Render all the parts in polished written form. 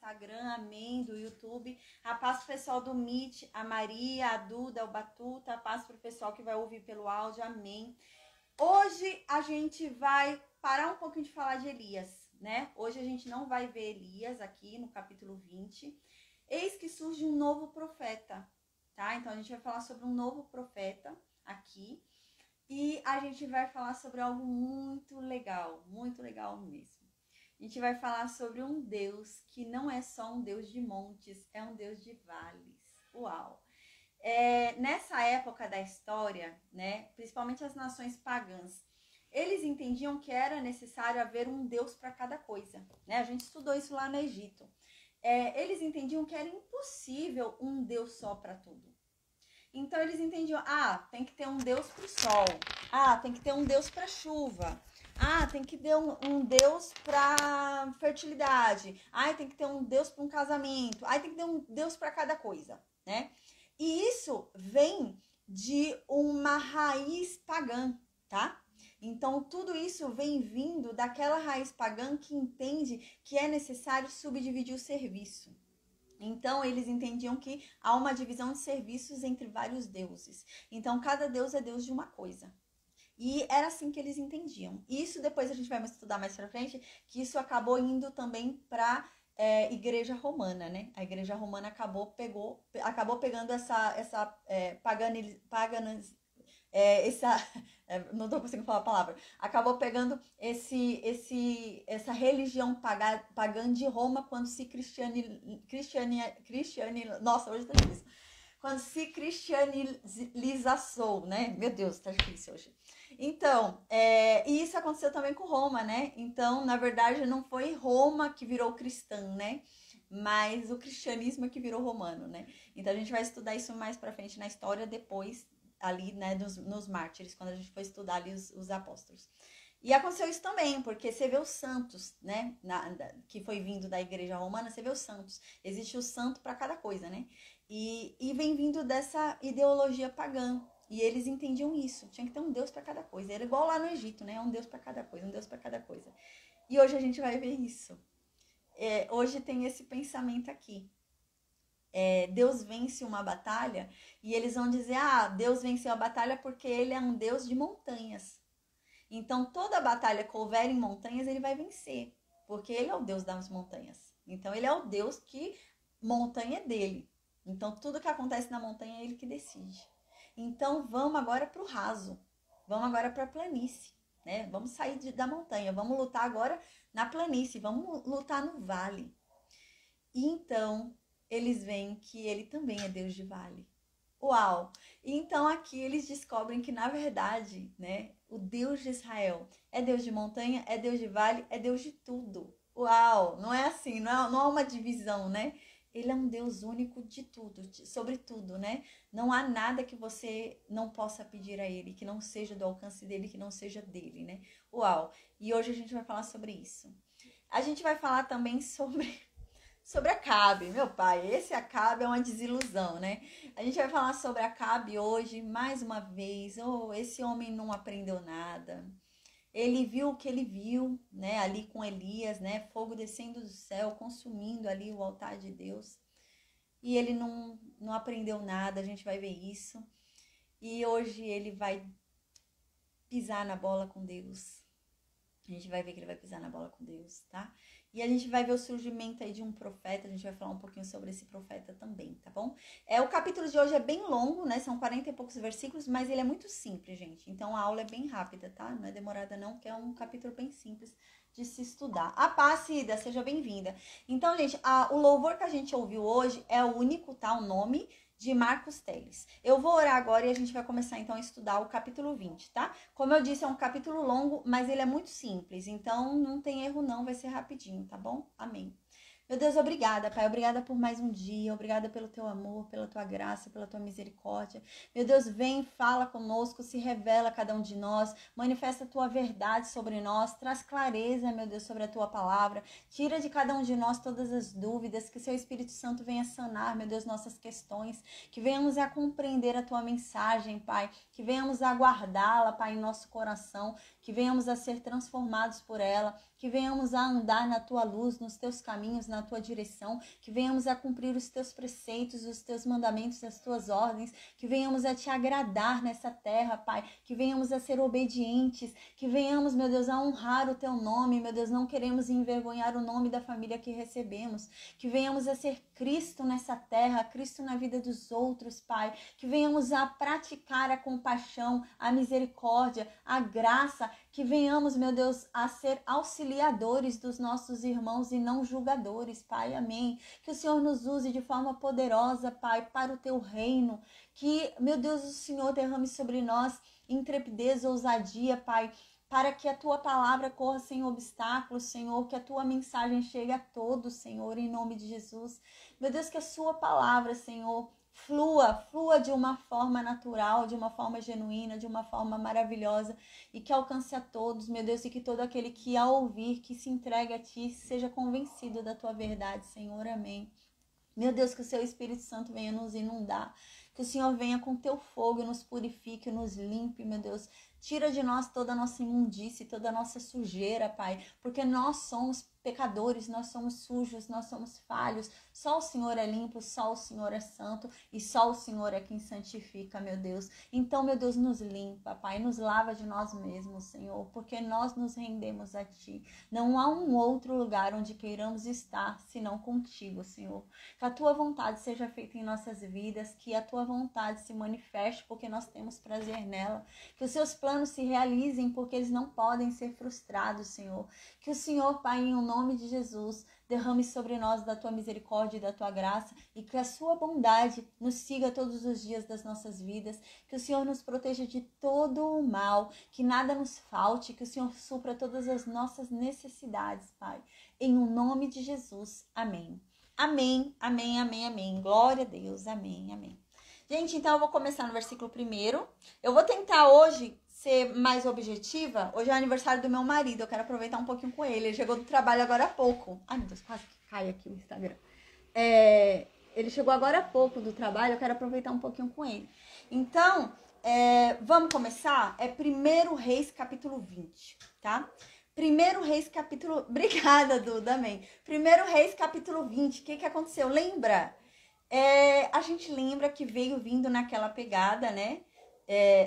Instagram, amém, do YouTube. A paz pro pessoal do Meet, a Maria, a Duda, o Batuta. A paz pro pessoal que vai ouvir pelo áudio, amém. Hoje a gente vai parar um pouquinho de falar de Elias, né? Hoje a gente não vai ver Elias aqui no capítulo 20. Eis que surge um novo profeta, tá? Então a gente vai falar sobre um novo profeta aqui. E a gente vai falar sobre algo muito legal mesmo. A gente vai falar sobre um Deus que não é só um Deus de montes, é um Deus de vales. Uau! Nessa época da história, né, principalmente as nações pagãs, eles entendiam que era necessário haver um Deus para cada coisa, né? A gente estudou isso lá no Egito. Eles entendiam que era impossível um Deus só para tudo. Então eles entendiam, tem que ter um Deus para o sol, tem que ter um Deus para a chuva, tem que ter um Deus para fertilidade, tem que ter um Deus para um casamento, tem que ter um Deus para cada coisa, né? E isso vem de uma raiz pagã, tá? Então tudo isso vem vindo daquela raiz pagã que entende que é necessário subdividir o serviço. Então, eles entendiam que há uma divisão de serviços entre vários deuses. Então, cada deus é deus de uma coisa. E era assim que eles entendiam. Isso depois a gente vai estudar mais pra frente, que isso acabou indo também para Igreja Romana, né? A Igreja Romana acabou pegando essa não tô conseguindo falar a palavra. Acabou pegando essa religião pagã de Roma quando se nossa, hoje tá difícil. Quando se cristianizou, né? Meu Deus, tá difícil hoje. Então, e isso aconteceu também com Roma, né? Então, na verdade, não foi Roma que virou cristã, né? Mas o cristianismo é que virou romano, né? Então, a gente vai estudar isso mais pra frente na história, depois ali, né, nos mártires, quando a gente for estudar ali os apóstolos. E aconteceu isso também, porque você vê os santos, né, que foi vindo da igreja romana, você vê os santos. Existe o santo para cada coisa, né? E vem vindo dessa ideologia pagã. E eles entendiam isso, tinha que ter um Deus para cada coisa. Era igual lá no Egito, né? Um Deus para cada coisa, um Deus para cada coisa. E hoje a gente vai ver isso. Hoje tem esse pensamento aqui. Deus vence uma batalha e eles vão dizer, Deus venceu a batalha porque ele é um Deus de montanhas. Então, toda batalha que houver em montanhas, ele vai vencer, porque ele é o Deus das montanhas. Então, ele é o Deus que montanha é dele. Então, tudo que acontece na montanha é ele que decide. Então, vamos agora para o raso, vamos agora para a planície, né? Vamos sair da montanha, vamos lutar agora na planície, vamos lutar no vale. E então, eles veem que ele também é Deus de vale. Uau! Então aqui eles descobrem que, na verdade, né, o Deus de Israel é Deus de montanha, é Deus de vale, é Deus de tudo. Uau! Não é assim, não há uma divisão, né? Ele é um Deus único de tudo, sobre tudo, né? Não há nada que você não possa pedir a ele, que não seja do alcance dele, que não seja dele, né? Uau! E hoje a gente vai falar sobre isso. A gente vai falar também sobre Acabe, meu pai, esse Acabe é uma desilusão, né? A gente vai falar sobre Acabe hoje, mais uma vez. Esse homem não aprendeu nada. Ele viu o que ele viu, né? Ali com Elias, né? Fogo descendo do céu, consumindo ali o altar de Deus. E ele não aprendeu nada, a gente vai ver isso. E hoje ele vai pisar na bola com Deus. A gente vai ver que ele vai pisar na bola com Deus, tá? E a gente vai ver o surgimento aí de um profeta, a gente vai falar um pouquinho sobre esse profeta também, tá bom? O capítulo de hoje é bem longo, né? São 40 e poucos versículos, mas ele é muito simples, gente. Então a aula é bem rápida, tá? Não é demorada não, porque é um capítulo bem simples de se estudar. A paz, Cida, seja bem-vinda. Então, gente, o louvor que a gente ouviu hoje é o único, tá? O nome de Marcos Teles. Eu vou orar agora e a gente vai começar então a estudar o capítulo 20, tá? Como eu disse, é um capítulo longo, mas ele é muito simples, então não tem erro não, vai ser rapidinho, tá bom? Amém. Meu Deus, obrigada, Pai. Obrigada por mais um dia. Obrigada pelo teu amor, pela tua graça, pela tua misericórdia. Meu Deus, vem, fala conosco, se revela a cada um de nós. Manifesta a tua verdade sobre nós. Traz clareza, meu Deus, sobre a tua palavra. Tira de cada um de nós todas as dúvidas. Que seu Espírito Santo venha sanar, meu Deus, nossas questões. Que venhamos a compreender a tua mensagem, Pai. Que venhamos a guardá-la, Pai, em nosso coração. Que venhamos a ser transformados por ela. Que venhamos a andar na tua luz, nos teus caminhos, na tua direção, que venhamos a cumprir os teus preceitos, os teus mandamentos, as tuas ordens, que venhamos a te agradar nessa terra, Pai, que venhamos a ser obedientes, que venhamos, meu Deus, a honrar o teu nome, meu Deus, não queremos envergonhar o nome da família que recebemos, que venhamos a ser Cristo nessa terra, Cristo na vida dos outros, Pai, que venhamos a praticar a compaixão, a misericórdia, a graça, que venhamos, meu Deus, a ser auxiliadores dos nossos irmãos e não julgadores, Pai, amém. Que o Senhor nos use de forma poderosa, Pai, para o teu reino, que, meu Deus, o Senhor derrame sobre nós intrepidez, ousadia, Pai, para que a tua palavra corra sem obstáculos, Senhor, que a tua mensagem chegue a todos, Senhor, em nome de Jesus. Meu Deus, que a sua palavra, Senhor, flua de uma forma natural, de uma forma genuína, de uma forma maravilhosa e que alcance a todos, meu Deus, e que todo aquele que ao ouvir, que se entregue a ti, seja convencido da tua verdade, Senhor, amém. Meu Deus, que o seu Espírito Santo venha nos inundar, que o Senhor venha com teu fogo e nos purifique, nos limpe, meu Deus. Tira de nós toda a nossa imundície, toda a nossa sujeira, Pai, porque nós somos pecadores, nós somos sujos, nós somos falhos. Só o Senhor é limpo, só o Senhor é santo e só o Senhor é quem santifica, meu Deus. Então, meu Deus, nos limpa, Pai, nos lava de nós mesmos, Senhor, porque nós nos rendemos a Ti. Não há um outro lugar onde queiramos estar, senão contigo, Senhor. Que a Tua vontade seja feita em nossas vidas, que a Tua vontade se manifeste, porque nós temos prazer nela. Que os Seus planos se realizem, porque eles não podem ser frustrados, Senhor. Que o Senhor, Pai, em nome de Jesus, derrame sobre nós da tua misericórdia e da tua graça e que a sua bondade nos siga todos os dias das nossas vidas, que o Senhor nos proteja de todo o mal, que nada nos falte, que o Senhor supra todas as nossas necessidades, Pai. Em o nome de Jesus, amém. Amém, amém, amém, amém. Glória a Deus, amém, amém. Gente, então eu vou começar no versículo 1. Eu vou tentar hoje ser mais objetiva. Hoje é aniversário do meu marido, eu quero aproveitar um pouquinho com ele. Ele chegou do trabalho agora há pouco. Ai, meu Deus, quase que cai aqui o Instagram. Ele chegou agora há pouco do trabalho, eu quero aproveitar um pouquinho com ele. Então, vamos começar? 1 Reis, capítulo 20, tá? 1 Reis, capítulo... Obrigada, Duda, amém. 1 Reis, capítulo 20, o que aconteceu? Lembra? A gente lembra que veio vindo naquela pegada, né?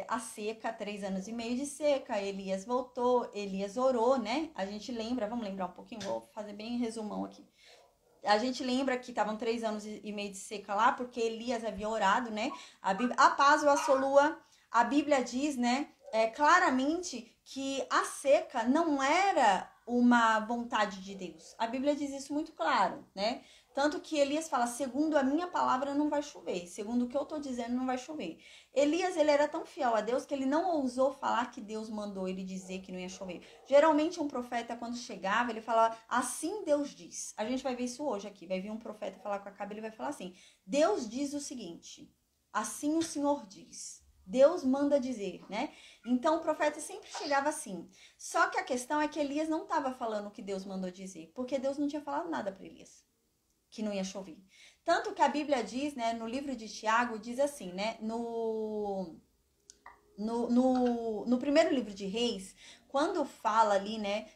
A seca, 3 anos e meio de seca, Elias voltou, Elias orou, né? A gente lembra, vamos lembrar um pouquinho, vou fazer bem resumão aqui. A gente lembra que estavam 3 anos e meio de seca lá, porque Elias havia orado, né? A paz o assolua, a Bíblia diz, né? Claramente que a seca não era uma vontade de Deus. A Bíblia diz isso muito claro, né? Tanto que Elias fala, segundo a minha palavra não vai chover, segundo o que eu tô dizendo não vai chover. Elias, ele era tão fiel a Deus que ele não ousou falar que Deus mandou ele dizer que não ia chover. Geralmente um profeta, quando chegava, ele falava, assim Deus diz. A gente vai ver isso hoje aqui, vai vir um profeta falar com a Acabe, ele vai falar assim, Deus diz o seguinte, assim o Senhor diz. Deus manda dizer, né? Então o profeta sempre chegava assim. Só que a questão é que Elias não estava falando o que Deus mandou dizer, porque Deus não tinha falado nada para Elias, que não ia chover. Tanto que a Bíblia diz, né, no livro de Tiago, diz assim, né, no primeiro livro de Reis, quando fala ali, né,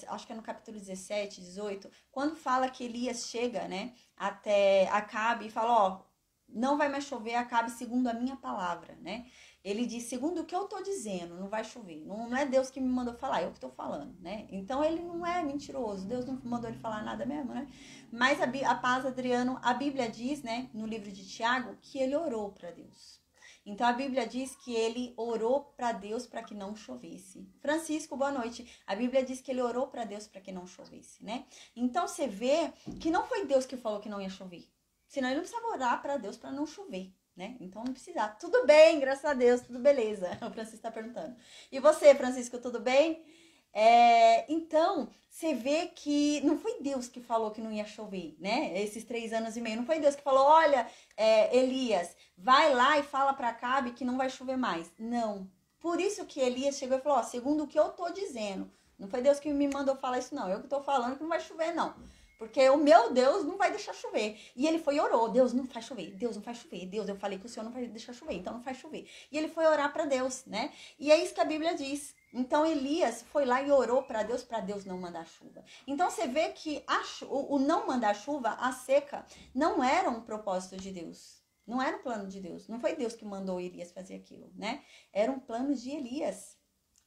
acho que é no capítulo 17, 18, quando fala que Elias chega, né, até Acabe e fala, ó, não vai mais chover, Acabe segundo a minha palavra, né? Ele diz, segundo o que eu tô dizendo, não vai chover. Não é Deus que me mandou falar, eu que tô falando, né? Então ele não é mentiroso, Deus não mandou ele falar nada mesmo, né? Mas a paz, Adriano, a Bíblia diz, né, no livro de Tiago, que ele orou para Deus. Então a Bíblia diz que ele orou para Deus para que não chovesse. Francisco, boa noite. A Bíblia diz que ele orou para Deus para que não chovesse, né? Então você vê que não foi Deus que falou que não ia chover. Senão ele não precisava orar para Deus para não chover, né? Então não precisava. Tudo bem, graças a Deus, tudo beleza. O Francisco está perguntando. E você, Francisco, tudo bem? Então, você vê que não foi Deus que falou que não ia chover, né? Esses 3 anos e meio. Não foi Deus que falou, olha, Elias, vai lá e fala para Acabe que não vai chover mais. Não. Por isso que Elias chegou e falou, ó, segundo o que eu tô dizendo. Não foi Deus que me mandou falar isso, não. Eu que tô falando que não vai chover, não. Porque o meu Deus não vai deixar chover. E ele foi e orou, Deus não faz chover, Deus não faz chover, Deus, eu falei que o Senhor não vai deixar chover, então não faz chover. E ele foi orar para Deus, né? E é isso que a Bíblia diz. Então Elias foi lá e orou para Deus não mandar chuva. Então você vê que o não mandar chuva, a seca, não era um propósito de Deus. Não era um plano de Deus. Não foi Deus que mandou Elias fazer aquilo, né? Era um plano de Elias.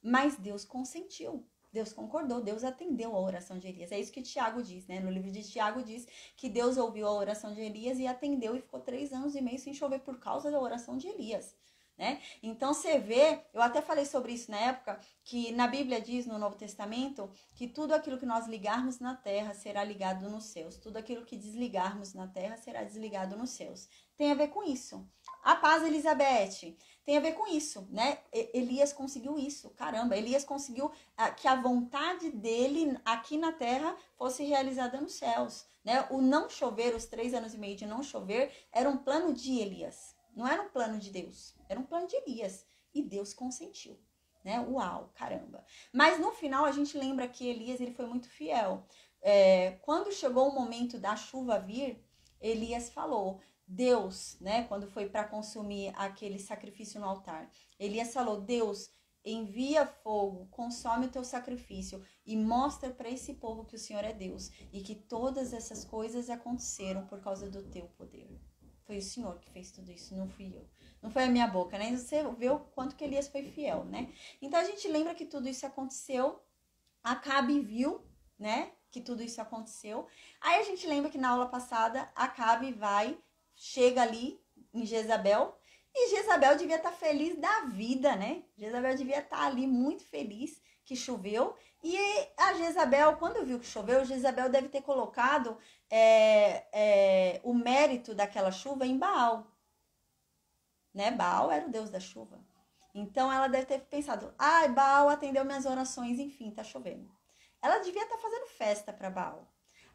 Mas Deus consentiu. Deus concordou, Deus atendeu a oração de Elias. É isso que Tiago diz, né? No livro de Tiago diz que Deus ouviu a oração de Elias e atendeu e ficou 3 anos e meio sem chover por causa da oração de Elias, né? Então você vê, eu até falei sobre isso na época, que na Bíblia diz no Novo Testamento que tudo aquilo que nós ligarmos na terra será ligado nos céus. Tudo aquilo que desligarmos na terra será desligado nos céus. Tem a ver com isso. A paz, Elizabeth, tem a ver com isso, né? Elias conseguiu isso, caramba, Elias conseguiu que a vontade dele aqui na terra fosse realizada nos céus, né? O não chover, os 3 anos e meio de não chover, era um plano de Elias, não era um plano de Deus, era um plano de Elias, e Deus consentiu, né? Uau, caramba. Mas no final a gente lembra que Elias, ele foi muito fiel. Quando chegou o momento da chuva vir, Elias falou... Deus, né, quando foi para consumir aquele sacrifício no altar, Elias falou, Deus, envia fogo, consome o teu sacrifício e mostra para esse povo que o Senhor é Deus e que todas essas coisas aconteceram por causa do teu poder. Foi o Senhor que fez tudo isso, não fui eu. Não foi a minha boca, né? Você vê o quanto que Elias foi fiel, né? Então a gente lembra que tudo isso aconteceu, Acabe viu, né, que tudo isso aconteceu. Aí a gente lembra que na aula passada, Acabe chega ali em Jezabel, e Jezabel devia estar feliz da vida, né? Jezabel devia estar ali muito feliz que choveu, e a Jezabel, quando viu que choveu, Jezabel deve ter colocado o mérito daquela chuva em Baal, né? Baal era o deus da chuva. Então ela deve ter pensado, Baal atendeu minhas orações, enfim, tá chovendo. Ela devia estar fazendo festa para Baal.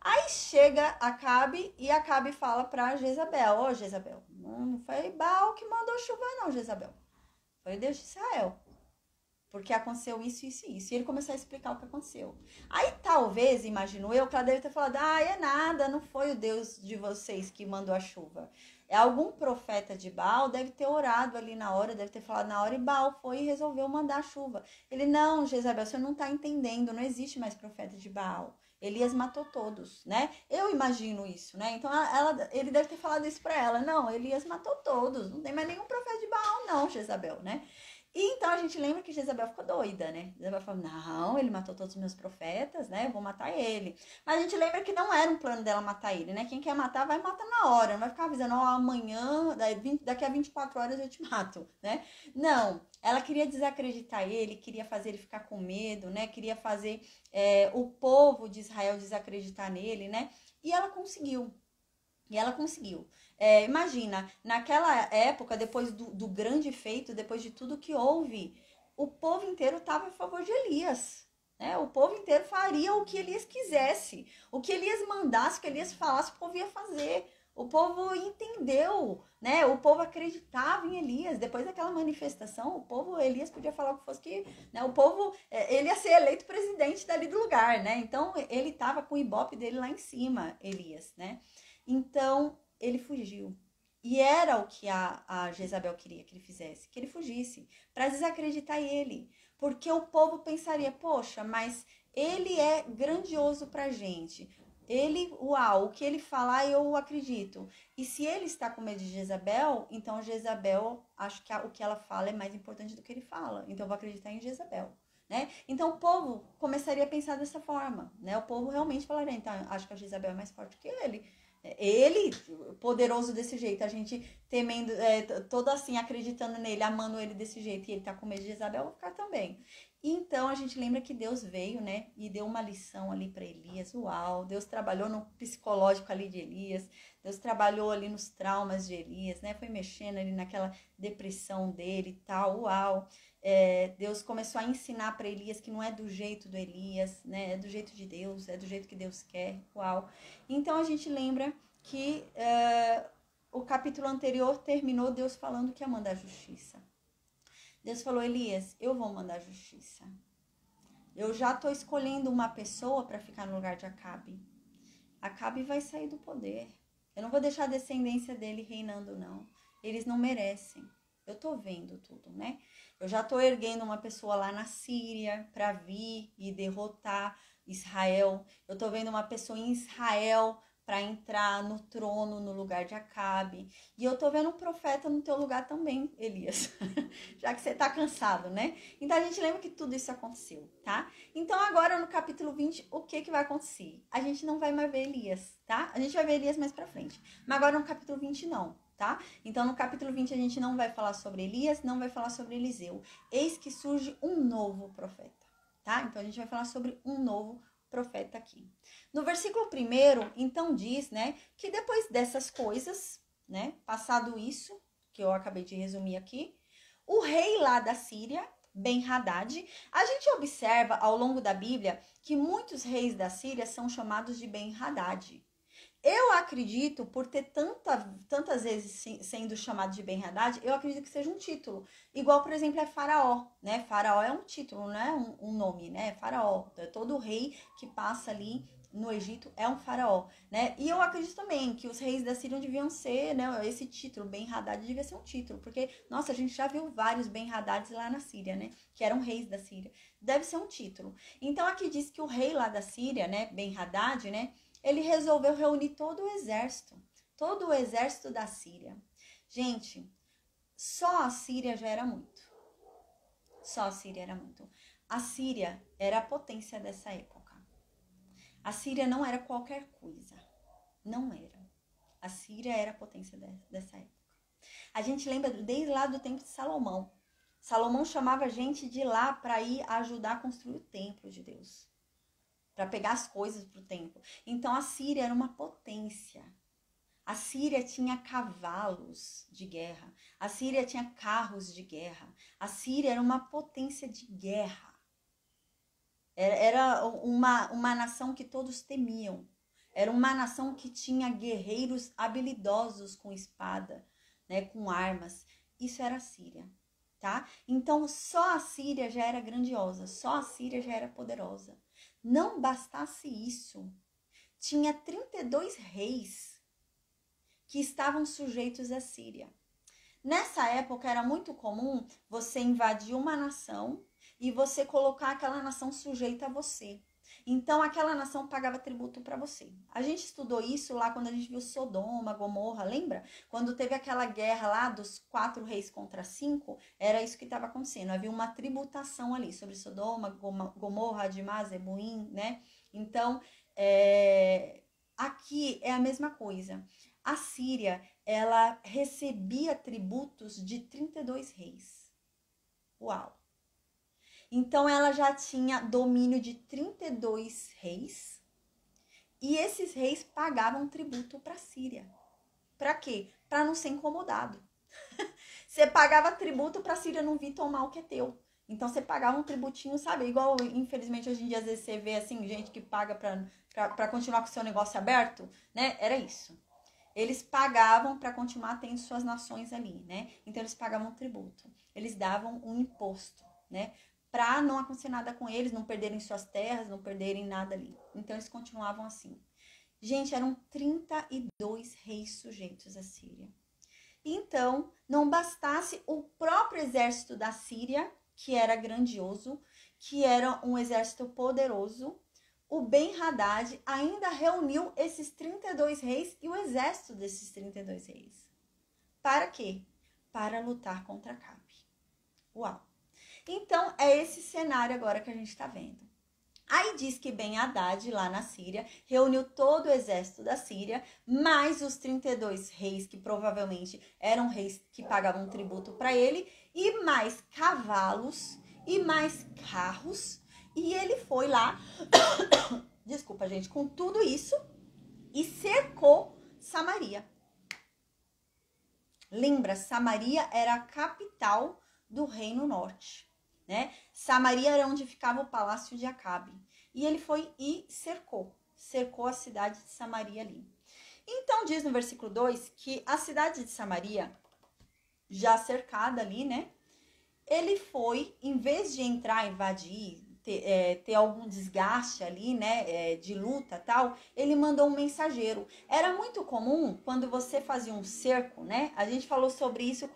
Aí chega Acabe e Acabe fala pra Jezabel, Jezabel, não foi Baal que mandou chuva não, Jezabel. Foi Deus de Israel. Porque aconteceu isso, isso e isso. E ele começou a explicar o que aconteceu. Aí talvez, imagino eu, que ela deve ter falado, é nada, não foi o Deus de vocês que mandou a chuva. Algum profeta de Baal deve ter orado ali na hora, deve ter falado na hora, e Baal foi e resolveu mandar a chuva. Ele, não, Jezabel, você não tá entendendo, não existe mais profeta de Baal. Elias matou todos, né? Eu imagino isso, né? Então ele deve ter falado isso para ela. Não, Elias matou todos, não tem mais nenhum profeta de Baal não, Jezabel, né? E então a gente lembra que Jezabel ficou doida, né? Jezabel falou, não, ele matou todos os meus profetas, né? Eu vou matar ele. Mas a gente lembra que não era um plano dela matar ele, né? Quem quer matar, vai matar na hora. Não vai ficar avisando, amanhã, daqui a 24 horas eu te mato, né? Não, ela queria desacreditar ele, queria fazer ele ficar com medo, né? Queria fazer o povo de Israel desacreditar nele, né? E ela conseguiu. Imagina, naquela época, depois do grande feito, depois de tudo que houve, o povo inteiro estava a favor de Elias, né? O povo inteiro faria o que Elias quisesse, o que Elias mandasse, o que Elias falasse, o povo ia fazer. O povo entendeu, né? O povo acreditava em Elias. Depois daquela manifestação, Elias podia falar o que fosse que, né? O povo, ele ia ser eleito presidente dali do lugar, né? Então, ele estava com o ibope dele lá em cima, Elias, né? Então, ele fugiu. E era o que a Jezabel queria que ele fizesse, que ele fugisse, para desacreditar ele. Porque o povo pensaria, poxa, mas ele é grandioso pra gente. O que ele falar eu acredito. E se ele está com medo de Jezabel, então Jezabel, acho que o que ela fala é mais importante do que ele fala. Então eu vou acreditar em Jezabel. Né? Então o povo começaria a pensar dessa forma. Né? O povo realmente falaria, então acho que a Jezabel é mais forte que ele. Ele, poderoso desse jeito, a gente temendo, todo assim, acreditando nele, amando ele desse jeito, e ele tá com medo de Jezabel, eu vou ficar também. Então, a gente lembra que Deus veio, né, e deu uma lição ali para Elias, uau, Deus trabalhou no psicológico ali de Elias, Deus trabalhou ali nos traumas de Elias, né, foi mexendo ali naquela depressão dele e tal, uau. Deus começou a ensinar para Elias que não é do jeito do Elias, né, é do jeito de Deus, é do jeito que Deus quer, uau. Então, a gente lembra que o capítulo anterior terminou Deus falando que ia mandar justiça. Deus falou, Elias, eu vou mandar justiça. Eu já estou escolhendo uma pessoa para ficar no lugar de Acabe. Acabe vai sair do poder. Eu não vou deixar a descendência dele reinando, não. Eles não merecem. Eu tô vendo tudo, né? Eu já tô erguendo uma pessoa lá na Síria para vir e derrotar Israel. Eu tô vendo uma pessoa em Israel para entrar no trono no lugar de Acabe. E eu tô vendo um profeta no teu lugar também, Elias. Já que você tá cansado, né? Então a gente lembra que tudo isso aconteceu, tá? Então agora no capítulo 20, o que vai acontecer? A gente não vai mais ver Elias, tá? A gente vai ver Elias mais pra frente. Mas agora no capítulo 20 não, tá? Então no capítulo 20 a gente não vai falar sobre Elias, não vai falar sobre Eliseu. Eis que surge um novo profeta, tá? Então a gente vai falar sobre um novo profeta aqui. No versículo 1, então diz, né, que depois dessas coisas, né, passado isso, que eu acabei de resumir aqui, o rei lá da Síria, Ben-Hadad, a gente observa ao longo da Bíblia que muitos reis da Síria são chamados de Ben-Hadad. Eu acredito, por ter tantas vezes sendo chamado de Ben-Hadad, eu acredito que seja um título. Igual, por exemplo, é Faraó, né? Faraó é um título, não é um nome, né? Faraó. Todo rei que passa ali no Egito é um faraó, né? E eu acredito também que os reis da Síria deviam ser, né? Esse título, Ben-Hadad, devia ser um título. Porque, nossa, a gente já viu vários Ben-Hadads lá na Síria, né? Que eram reis da Síria. Deve ser um título. Então, aqui diz que o rei lá da Síria, né? Ben-Hadad, né? Ele resolveu reunir todo o exército da Síria. Gente, só a Síria já era muito. Só a Síria era muito. A Síria era a potência dessa época. A Síria não era qualquer coisa. Não era. A Síria era a potência dessa época. A gente lembra desde lá do tempo de Salomão. Salomão chamava gente de lá para ir ajudar a construir o templo de Deus. Para pegar as coisas para o templo. Então a Síria era uma potência. A Síria tinha cavalos de guerra. A Síria tinha carros de guerra. A Síria era uma potência de guerra. Era uma nação que todos temiam. Era uma nação que tinha guerreiros habilidosos com espada, né, com armas. Isso era a Síria, tá? Então só a Síria já era grandiosa. Só a Síria já era poderosa. Não bastasse isso, tinha 32 reis que estavam sujeitos à Síria. Nessa época era muito comum você invadir uma nação e você colocar aquela nação sujeita a você. Então aquela nação pagava tributo para você. A gente estudou isso lá quando a gente viu Sodoma, Gomorra, lembra? Quando teve aquela guerra lá dos 4 reis contra 5, era isso que estava acontecendo. Havia uma tributação ali sobre Sodoma, Gomorra, Admá, Zeboim, né? Então, aqui é a mesma coisa. A Síria, ela recebia tributos de 32 reis. Uau! Então, ela já tinha domínio de 32 reis. E esses reis pagavam tributo para a Síria. Para quê? Para não ser incomodado. Você pagava tributo para a Síria não vir tomar o que é teu. Então, você pagava um tributinho, sabe? Igual, infelizmente, hoje em dia, às vezes você vê, assim, gente que paga para continuar com o seu negócio aberto, né? Era isso. Eles pagavam para continuar tendo suas nações ali, né? Então, eles pagavam tributo. Eles davam um imposto, né? Para não acontecer nada com eles, não perderem suas terras, não perderem nada ali. Então, eles continuavam assim. Gente, eram 32 reis sujeitos à Síria. Então, não bastasse o próprio exército da Síria, que era grandioso, que era um exército poderoso, o Ben-Hadad ainda reuniu esses 32 reis e o exército desses 32 reis. Para quê? Para lutar contra Acabe. Uau! Então, é esse cenário agora que a gente está vendo. Aí diz que Ben-Hadad, lá na Síria, reuniu todo o exército da Síria, mais os 32 reis, que provavelmente eram reis que pagavam tributo para ele, e mais cavalos, e mais carros. E ele foi lá, desculpa, gente, com tudo isso, e cercou Samaria. Lembra, Samaria era a capital do Reino Norte, né? Samaria era onde ficava o palácio de Acabe. E ele foi e cercou a cidade de Samaria ali. Então diz no versículo 2 que a cidade de Samaria, já cercada ali, né? Ele foi, em vez de entrar, invadir, ter algum desgaste ali, né, de luta tal, ele mandou um mensageiro. Era muito comum quando você fazia um cerco, né? A gente falou sobre isso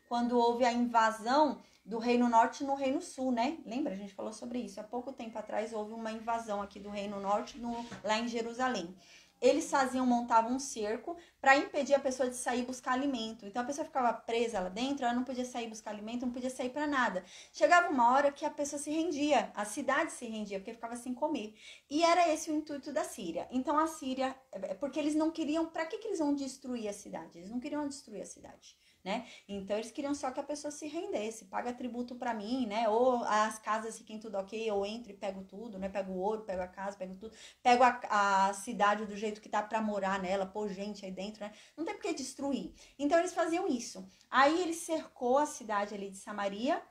quando houve a invasão do Reino Norte no Reino Sul, né? Lembra? A gente falou sobre isso. Há pouco tempo atrás houve uma invasão aqui do Reino Norte lá em Jerusalém. Eles montavam um cerco para impedir a pessoa de sair buscar alimento. Então a pessoa ficava presa lá dentro, ela não podia sair buscar alimento, não podia sair para nada. Chegava uma hora que a pessoa se rendia, a cidade se rendia, porque ficava sem comer. E era esse o intuito da Síria. Então a Síria, porque eles não queriam, para que eles vão destruir a cidade? Eles não queriam destruir a cidade. Né? Então eles queriam só que a pessoa se rendesse, paga tributo para mim, né? Ou as casas fiquem tudo ok, eu entro e pego tudo, né? Pego o ouro, pego a casa, pego tudo, pego a cidade do jeito que tá para morar nela, pôr gente aí dentro, né? Não tem por que destruir. Então eles faziam isso. Aí ele cercou a cidade ali de Samaria.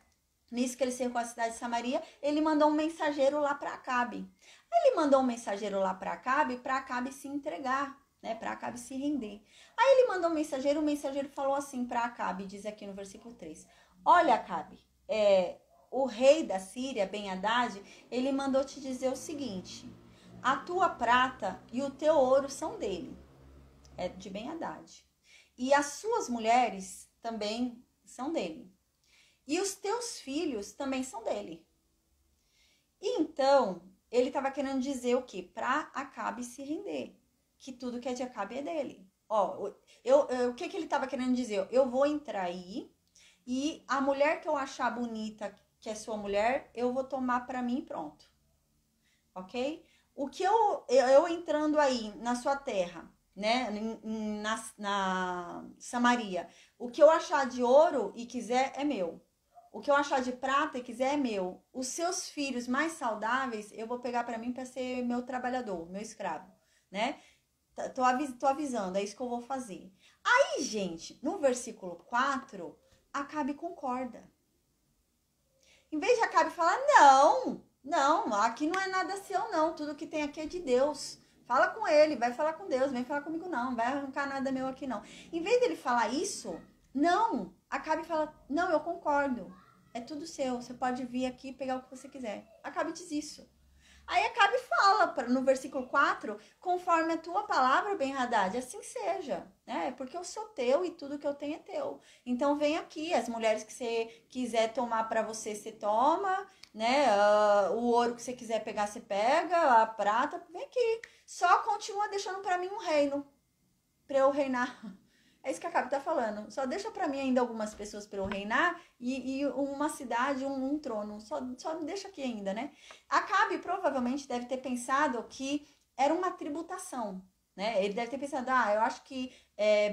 Nisso que ele cercou a cidade de Samaria, ele mandou um mensageiro lá para Acabe. Aí ele mandou um mensageiro lá para Acabe se entregar, né, para Acabe se render. Aí ele mandou um mensageiro, o mensageiro falou assim para Acabe, diz aqui no versículo 3. Olha, Acabe, o rei da Síria, Ben-Hadad, ele mandou te dizer o seguinte: a tua prata e o teu ouro são dele, é de Ben-Hadad. E as suas mulheres também são dele. E os teus filhos também são dele. E então, ele estava querendo dizer o quê? Para Acabe se render. Que tudo que é de Acabe é dele. Ó, o que ele estava querendo dizer? Eu vou entrar aí e a mulher que eu achar bonita, que é sua mulher, eu vou tomar para mim e pronto. Ok? O que eu entrando aí na sua terra, né, na Samaria, o que eu achar de ouro e quiser é meu. O que eu achar de prata e quiser é meu. Os seus filhos mais saudáveis, eu vou pegar para mim para ser meu trabalhador, meu escravo, né? Tô avisando, é isso que eu vou fazer. Aí, gente, no versículo 4, Acabe concorda. Em vez de Acabe falar, não, aqui não é nada seu não, tudo que tem aqui é de Deus. Fala com ele, vai falar com Deus, vem falar comigo não vai arrancar nada meu aqui não. Em vez dele falar isso, não, Acabe fala, não, eu concordo, é tudo seu, você pode vir aqui e pegar o que você quiser. Acabe diz isso. Aí Acabe fala no versículo 4, conforme a tua palavra, Ben-Hadad, assim seja, né? Porque eu sou teu e tudo que eu tenho é teu. Então vem aqui, as mulheres que você quiser tomar para você, você toma, né? O ouro que você quiser pegar, você pega, a prata, vem aqui. Só continua deixando para mim um reino, para eu reinar. É isso que a Acabe tá falando. Só deixa pra mim ainda algumas pessoas pra eu reinar e uma cidade, um trono. Só me deixa aqui ainda, né? Acabe provavelmente deve ter pensado que era uma tributação, né? Ele deve ter pensado, eu acho que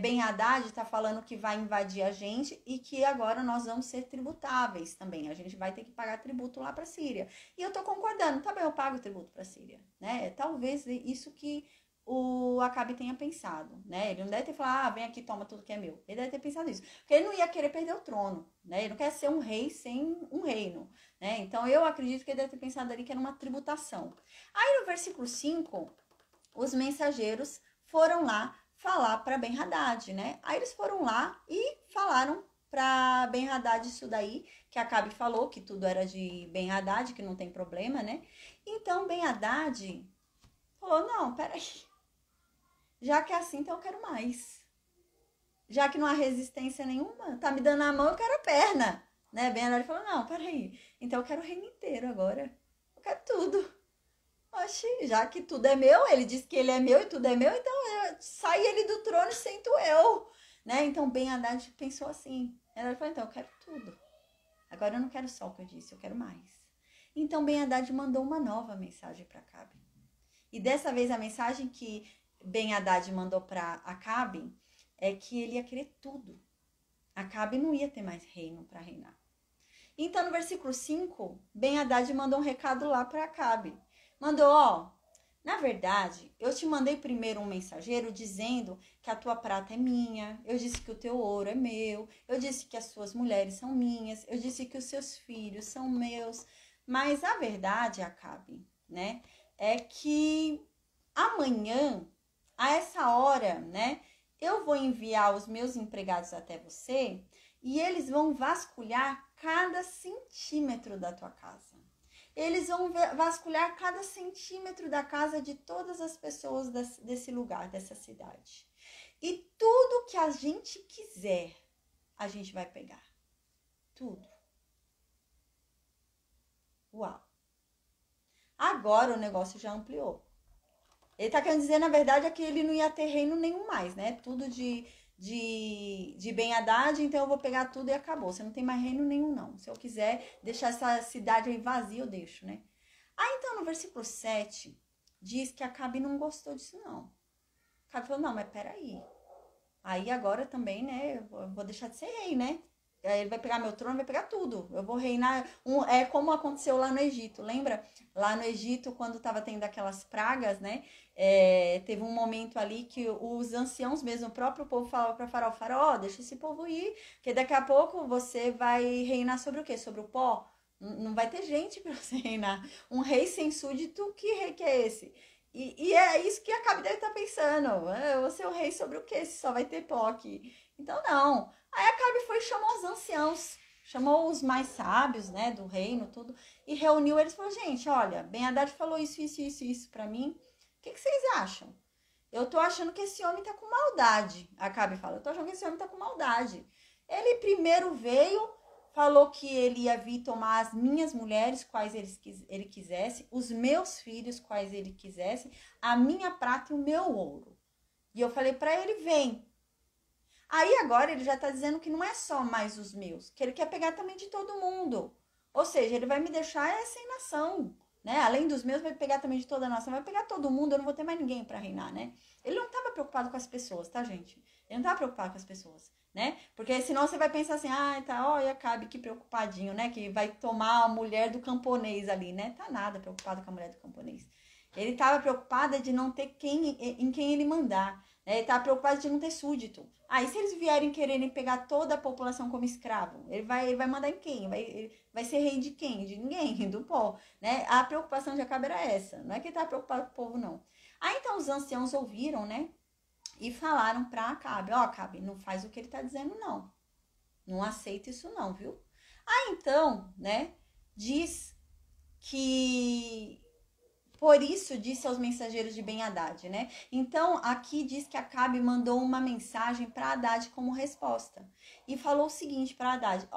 Ben-Hadad tá falando que vai invadir a gente e que agora nós vamos ser tributáveis também. A gente vai ter que pagar tributo lá pra Síria. E eu tô concordando, tá bem, eu pago tributo pra Síria, né? Talvez isso que o Acabe tenha pensado, né? Ele não deve ter falado, vem aqui, toma tudo que é meu. Ele deve ter pensado isso. Porque ele não ia querer perder o trono, né? Ele não quer ser um rei sem um reino, né? Então, eu acredito que ele deve ter pensado ali que era uma tributação. Aí, no versículo 5, os mensageiros foram lá falar para Ben-Hadad, né? Aí, eles foram lá e falaram para Ben-Hadad isso daí, que Acabe falou que tudo era de Ben-Hadad, que não tem problema, né? Então, Ben-Hadad falou, não, peraí. Já que é assim, então eu quero mais. Já que não há resistência nenhuma, tá me dando a mão, eu quero a perna. Né? Ben-Hadad falou, não, peraí. Então eu quero o reino inteiro agora. Eu quero tudo. Oxi, já que tudo é meu, ele disse que ele é meu e tudo é meu, então sai ele do trono e sento eu. Né? Então Ben-Hadad pensou assim. Ela falou, então eu quero tudo. Agora eu não quero só o que eu disse, eu quero mais. Então Ben-Hadad mandou uma nova mensagem para Acabe. E dessa vez a mensagem que Ben-Hadad mandou para Acabe é que ele ia querer tudo. Acabe não ia ter mais reino para reinar. Então, no versículo 5, Ben-Hadad mandou um recado lá para Acabe. Mandou, na verdade, eu te mandei primeiro um mensageiro dizendo que a tua prata é minha, eu disse que o teu ouro é meu, eu disse que as suas mulheres são minhas, eu disse que os seus filhos são meus. Mas a verdade, Acabe, né, é que amanhã, a essa hora, né, eu vou enviar os meus empregados até você e eles vão vasculhar cada centímetro da tua casa. Eles vão vasculhar cada centímetro da casa de todas as pessoas desse lugar, dessa cidade. E tudo que a gente quiser, a gente vai pegar. Tudo. Uau. Agora o negócio já ampliou. Ele tá querendo dizer, na verdade, é que ele não ia ter reino nenhum mais, né? Tudo de Ben-Hadad, então eu vou pegar tudo e acabou. Você não tem mais reino nenhum, não. Se eu quiser deixar essa cidade aí vazia, eu deixo, né? Aí, então, no versículo 7, diz que Acabe não gostou disso, não. Acabe falou, não, mas peraí. Aí agora também, né, eu vou deixar de ser rei, né? Aí ele vai pegar meu trono, vai pegar tudo. Eu vou reinar. É como aconteceu lá no Egito, lembra? Lá no Egito, quando estava tendo aquelas pragas, né? Teve um momento ali que os anciãos mesmo, o próprio povo falava para Faraó, Faraó, deixa esse povo ir, que daqui a pouco você vai reinar sobre o quê? Sobre o pó? Não vai ter gente para você reinar. Um rei sem súdito, que rei que é esse? E é isso que Acabe deve estar pensando. Eu vou ser o rei sobre o quê? Se só vai ter pó aqui. Então, não. Aí Acabe foi e chamou os anciãos, chamou os mais sábios, né, do reino, tudo, e reuniu eles e falou, gente, olha, Ben-Hadad falou isso pra mim, o que vocês acham? Eu tô achando que esse homem tá com maldade. Acabe fala, eu tô achando que esse homem tá com maldade. Ele primeiro veio, falou que ele ia vir tomar as minhas mulheres, quais ele quisesse, os meus filhos, quais ele quisesse, a minha prata e o meu ouro. E eu falei pra ele, vem. Aí agora ele já tá dizendo que não é só mais os meus, que ele quer pegar também de todo mundo. Ou seja, ele vai me deixar sem nação, né? Além dos meus, vai pegar também de toda a nação, vai pegar todo mundo, eu não vou ter mais ninguém para reinar, né? Ele não tava preocupado com as pessoas, tá, gente? Ele não tava preocupado com as pessoas, né? Porque senão você vai pensar assim, tá, ó, e Acabe que preocupadinho, né? Que vai tomar a mulher do camponês ali, né? Tá nada preocupado com a mulher do camponês. Ele tava preocupado de não ter em quem ele mandar. Ele tá preocupado de não ter súdito. Aí se eles vierem quererem pegar toda a população como escravo, ele vai mandar em quem? Vai ser rei de quem? De ninguém, do pó, né? A preocupação de Acabe era essa. Não é que ele tá preocupado com o povo, não. Aí então os anciãos ouviram, né? E falaram pra Acabe, Acabe, não faz o que ele tá dizendo, não. Não aceita isso não, viu? Aí então, né, diz que... Por isso disse aos mensageiros de Ben-Hadad, né? Então, aqui diz que Acabe mandou uma mensagem para Hadad como resposta. E falou o seguinte para Hadad,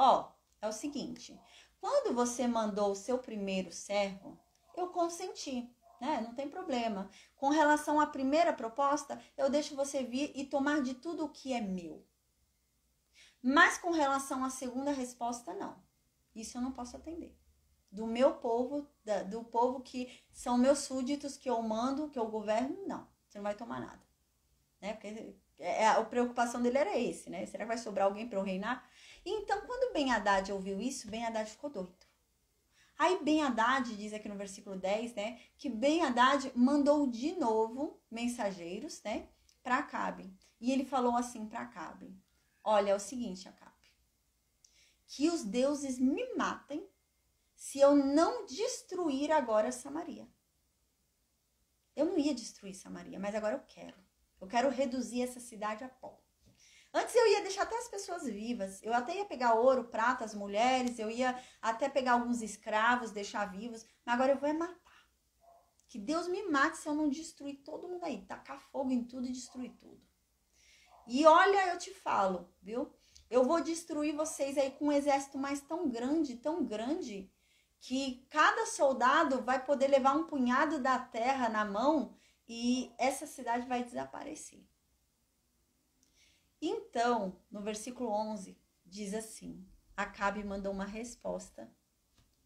é o seguinte, quando você mandou o seu primeiro servo, eu consenti, né? Não tem problema. Com relação à primeira proposta, eu deixo você vir e tomar de tudo o que é meu. Mas com relação à segunda resposta, não. Isso eu não posso atender. Do meu povo, do povo que são meus súditos, que eu mando, que eu governo, não. Você não vai tomar nada. Né? Porque a preocupação dele era esse, né? Será que vai sobrar alguém para eu reinar? E então, quando Ben-Hadad ouviu isso, Ben-Hadad ficou doido. Aí Ben-Hadad diz aqui no versículo 10, né? Que Ben-Hadad mandou de novo mensageiros, né? Para Acabe. E ele falou assim para Acabe. Olha, é o seguinte, Acabe. Que os deuses me matem se eu não destruir agora Samaria. Eu não ia destruir Samaria, mas agora eu quero. Eu quero reduzir essa cidade a pó. Antes eu ia deixar até as pessoas vivas. Eu até ia pegar ouro, prata, as mulheres. Eu ia até pegar alguns escravos, deixar vivos. Mas agora eu vou matar. Que Deus me mate se eu não destruir todo mundo aí. Tacar fogo em tudo e destruir tudo. E olha, eu te falo, viu? Eu vou destruir vocês aí com um exército mais tão grande, que cada soldado vai poder levar um punhado da terra na mão e essa cidade vai desaparecer. Então, no versículo 11, diz assim, Acabe mandou uma resposta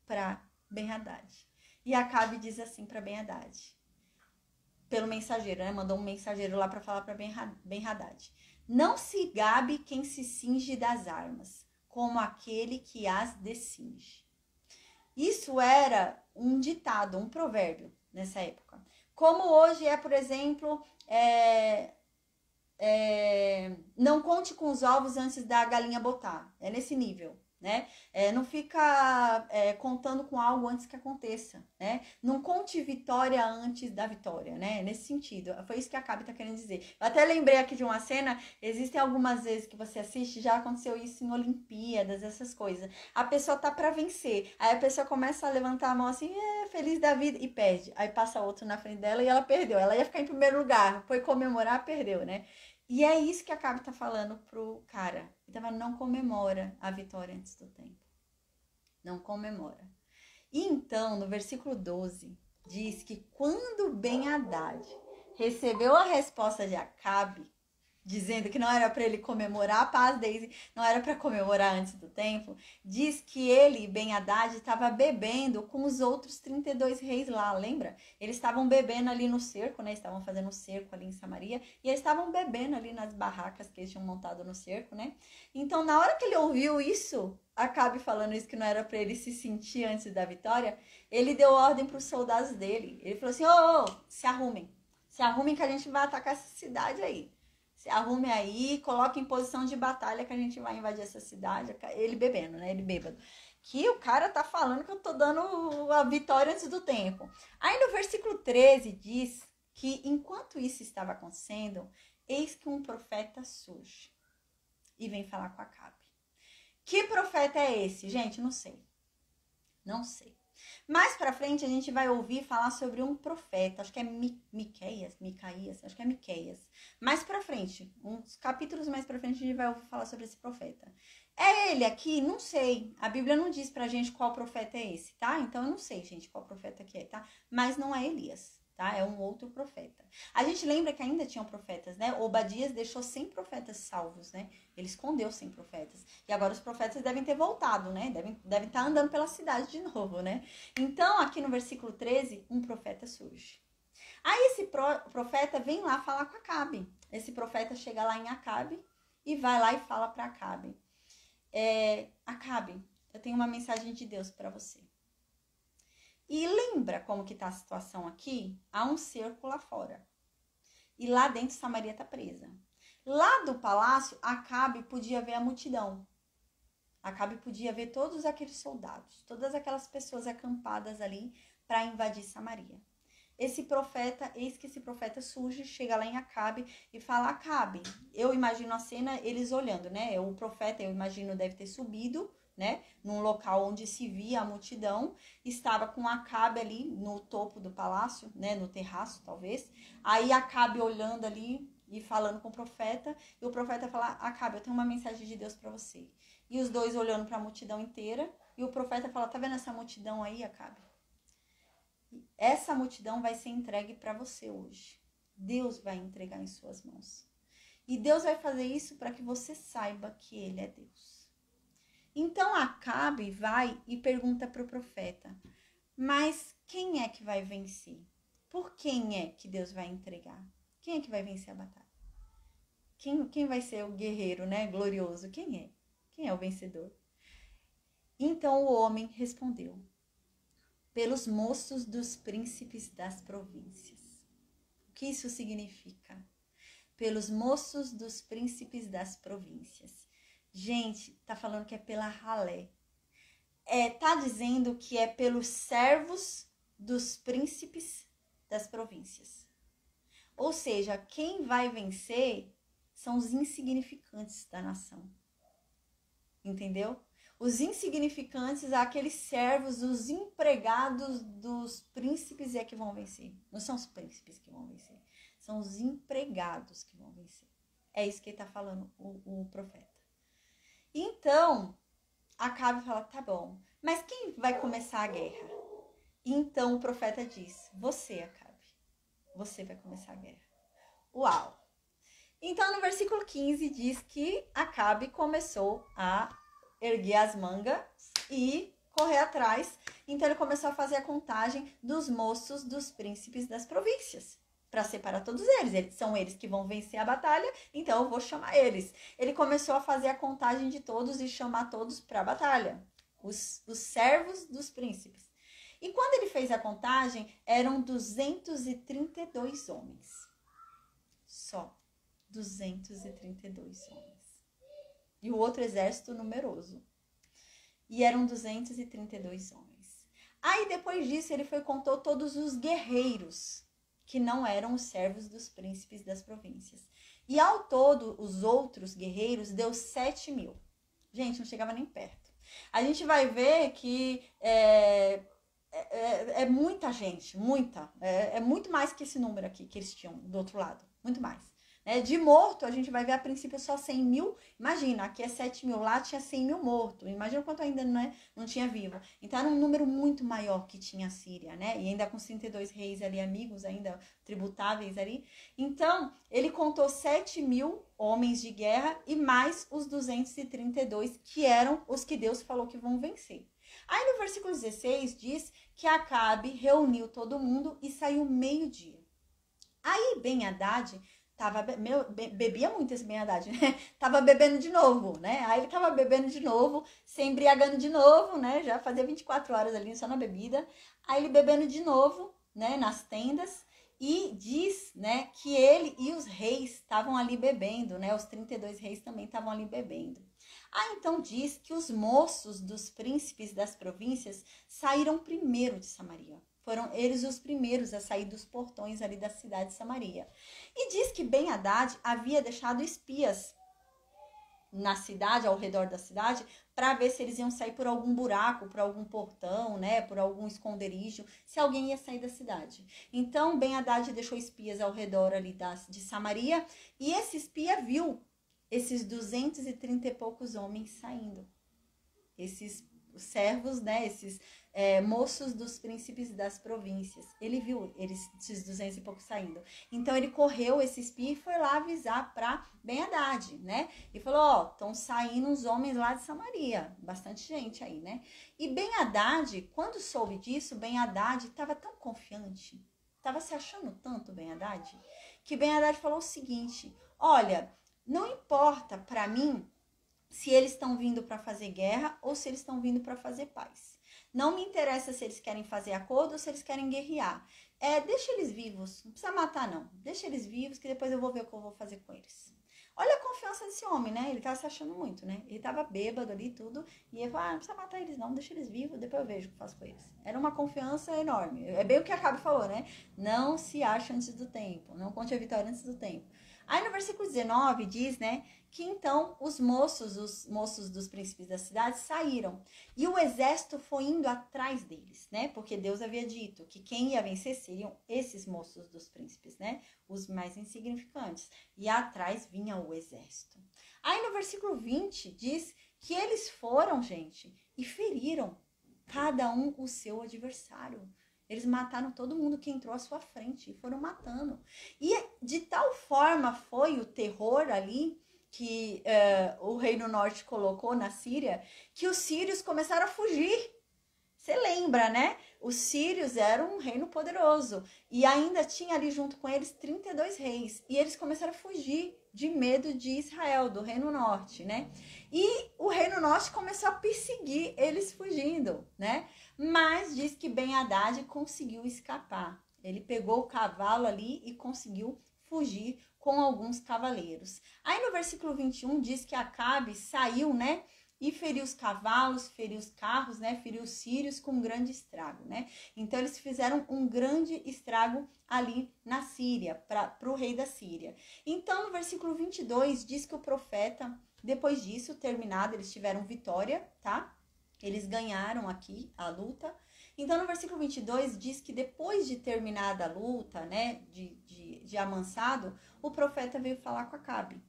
para Ben-Hadad. E Acabe diz assim para Ben-Hadad, pelo mensageiro, né? Mandou um mensageiro lá para falar para Ben-Hadad. Não se gabe quem se cinge das armas, como aquele que as descinge. Isso era um ditado, um provérbio nessa época. Como hoje é, por exemplo, não conte com os ovos antes da galinha botar. É nesse nível. né? Não fica contando com algo antes que aconteça, né? Não conte vitória antes da vitória, né? Nesse sentido, foi isso que a Acabe tá querendo dizer. Eu até lembrei aqui de uma cena, existem algumas vezes que você assiste, já aconteceu isso em Olimpíadas, essas coisas. A pessoa tá para vencer, aí a pessoa começa a levantar a mão assim, feliz da vida, e perde. Aí passa outro na frente dela e ela perdeu. Ela ia ficar em primeiro lugar, foi comemorar, perdeu, né? E é isso que a Acabe tá falando pro cara. Então, não comemora a vitória antes do tempo. Não comemora. E então, no versículo 12, diz que quando Ben-Hadad recebeu a resposta de Acabe, dizendo que não era para ele comemorar a paz deles, não era para comemorar antes do tempo, diz que ele, Ben-Hadad, estava bebendo com os outros 32 reis lá, lembra? Eles estavam bebendo ali no cerco, né? Estavam fazendo um cerco ali em Samaria, e eles estavam bebendo ali nas barracas que eles tinham montado no cerco, né? Então, na hora que ele ouviu isso, Acabe falando isso que não era para ele se sentir antes da vitória, ele deu ordem para os soldados dele. Ele falou assim, se arrumem que a gente vai atacar essa cidade aí. Se arrume aí, coloque em posição de batalha que a gente vai invadir essa cidade. Ele bebendo, né? Ele bêbado. Que o cara tá falando que eu tô dando a vitória antes do tempo. Aí no versículo 13 diz que enquanto isso estava acontecendo, eis que um profeta surge e vem falar com Acabe. Que profeta é esse? Gente, não sei. Não sei. Mais pra frente a gente vai ouvir falar sobre um profeta, acho que é Miqueias, acho que é Miqueias. Mais pra frente, uns capítulos mais pra frente a gente vai ouvir falar sobre esse profeta. É ele aqui? Não sei. A Bíblia não diz pra gente qual profeta é esse, tá? Então eu não sei, gente, qual profeta que é, tá? Mas não é Elias, tá? É um outro profeta. A gente lembra que ainda tinham profetas, né? Obadias deixou 100 profetas salvos, né? Ele escondeu 100 profetas. E agora os profetas devem ter voltado, né? Devem estar andando pela cidade de novo, né? Então, aqui no versículo 13, um profeta surge. Aí esse profeta vem lá falar com Acabe. Esse profeta chega lá em Acabe e vai lá e fala para Acabe. Acabe, eu tenho uma mensagem de Deus para você. E lembra como que tá a situação aqui? Há um cerco lá fora. E lá dentro Samaria tá presa. Lá do palácio, Acabe podia ver a multidão. Acabe podia ver todos aqueles soldados, todas aquelas pessoas acampadas ali para invadir Samaria. Eis que esse profeta surge, chega lá em Acabe e fala, Acabe, eu imagino a cena, eles olhando, né? O profeta, eu imagino, deve ter subido, né? Num local onde se via a multidão, estava com Acabe ali no topo do palácio, né? No terraço, talvez. Aí Acabe olhando ali e falando com o profeta, e o profeta fala, Acabe, eu tenho uma mensagem de Deus para você. E os dois olhando para a multidão inteira, e o profeta fala, tá vendo essa multidão aí, Acabe? Essa multidão vai ser entregue para você hoje. Deus vai entregar em suas mãos. E Deus vai fazer isso para que você saiba que Ele é Deus. Então Acabe vai e pergunta para o profeta, mas quem é que vai vencer? Por quem é que Deus vai entregar? Quem é que vai vencer a batalha? Quem vai ser o guerreiro, né? Glorioso? Quem é? Quem é o vencedor? Então o homem respondeu, pelos moços dos príncipes das províncias. O que isso significa? Pelos moços dos príncipes das províncias. Gente, tá falando que é pela ralé. Tá dizendo que é pelos servos dos príncipes das províncias. Ou seja, quem vai vencer são os insignificantes da nação. Entendeu? Os insignificantes, aqueles servos, os empregados dos príncipes é que vão vencer. Não são os príncipes que vão vencer. São os empregados que vão vencer. É isso que está falando o profeta. Então, Acabe fala, tá bom, mas quem vai começar a guerra? Então o profeta diz, você, Acabe, você vai começar a guerra. Uau! Então no versículo 15 diz que Acabe começou a erguer as mangas e correr atrás. Então ele começou a fazer a contagem dos moços dos príncipes das províncias, para separar todos eles. São eles que vão vencer a batalha, então eu vou chamar eles. Ele começou a fazer a contagem de todos e chamar todos para a batalha, os servos dos príncipes. E quando ele fez a contagem, eram 232 homens. Só 232 homens. E o outro exército numeroso. e eram 232 homens. Aí depois disso ele foi e contou todos os guerreiros que não eram os servos dos príncipes das províncias. E ao todo, os outros guerreiros deu 7.000. Gente, não chegava nem perto. A gente vai ver que é muita gente, é muito mais que esse número aqui que eles tinham do outro lado, muito mais. De morto, a gente vai ver a princípio só 100.000. Imagina, aqui é 7.000, lá tinha 100.000 mortos. Imagina quanto ainda não tinha vivo. Então era um número muito maior que tinha a Síria, né? E ainda com 32 reis ali, amigos ainda tributáveis ali. Então, ele contou 7.000 homens de guerra e mais os 232 que eram os que Deus falou que vão vencer. Aí no versículo 16 diz que Acabe reuniu todo mundo e saiu meio-dia. Aí Ben-Hadad bebia muito esse Ben-Hadad, né? Tava bebendo de novo, né? Aí ele tava bebendo de novo, se embriagando de novo, né? Já fazia 24 horas ali só na bebida. Aí ele bebendo de novo, né? Nas tendas. E diz, né? Que ele e os reis estavam ali bebendo, né? Os 32 reis também estavam ali bebendo. Aí então diz que os moços dos príncipes das províncias saíram primeiro de Samaria. Foram eles os primeiros a sair dos portões ali da cidade de Samaria. E diz que Ben-Hadad havia deixado espias na cidade, ao redor da cidade, para ver se eles iam sair por algum buraco, por algum portão, né, por algum esconderijo, se alguém ia sair da cidade. Então, Ben-Hadad deixou espias ao redor ali de Samaria, e esse espia viu esses 230 e poucos homens saindo. Esses servos, né, esses moços dos príncipes das províncias. Ele viu esses 200 e poucos saindo. Então ele correu, esse espia, e foi lá avisar para Ben-Hadad, né? E falou, ó, estão saindo uns homens lá de Samaria. Bastante gente aí, né? E Ben-Hadad, quando soube disso, Ben-Hadad estava tão confiante, estava se achando tanto, Ben-Hadad, que Ben-Hadad falou o seguinte, olha, não importa para mim se eles estão vindo para fazer guerra ou se eles estão vindo para fazer paz. Não me interessa se eles querem fazer acordo ou se eles querem guerrear. Deixa eles vivos, não precisa matar não. Deixa eles vivos que depois eu vou ver o que eu vou fazer com eles. Olha a confiança desse homem, né? Ele tava se achando muito, né? Ele tava bêbado ali e tudo. E ele falou, não precisa matar eles não, deixa eles vivos, depois eu vejo o que eu faço com eles. Era uma confiança enorme. É bem o que a Acabe falou, né? Não se ache antes do tempo, não conte a vitória antes do tempo. Aí no versículo 19 diz, né, que então os moços dos príncipes da cidade saíram. E o exército foi indo atrás deles, né? Porque Deus havia dito que quem ia vencer seriam esses moços dos príncipes, né? Os mais insignificantes. E atrás vinha o exército. Aí no versículo 20 diz que eles foram, gente, e feriram cada um o seu adversário. Eles mataram todo mundo que entrou à sua frente e foram matando. E de tal forma foi o terror ali que o Reino Norte colocou na Síria, que os sírios começaram a fugir. Você lembra, né? Os sírios eram um reino poderoso. E ainda tinha ali junto com eles 32 reis. E eles começaram a fugir de medo de Israel, do Reino Norte, né? E o Reino Norte começou a perseguir eles fugindo, né? Mas diz que Ben-Hadad conseguiu escapar. Ele pegou o cavalo ali e conseguiu fugir com alguns cavaleiros. Aí no versículo 21 diz que Acabe saiu, né? E feriu os cavalos, feriu os carros, né? Feriu os sírios com um grande estrago, né? Então eles fizeram um grande estrago ali na Síria, para o rei da Síria. Então no versículo 22 diz que o profeta, depois disso, terminado, eles tiveram vitória, tá? Eles ganharam aqui a luta. Então, no versículo 22, diz que depois de terminada a luta, né, de amansado, o profeta veio falar com Acabe.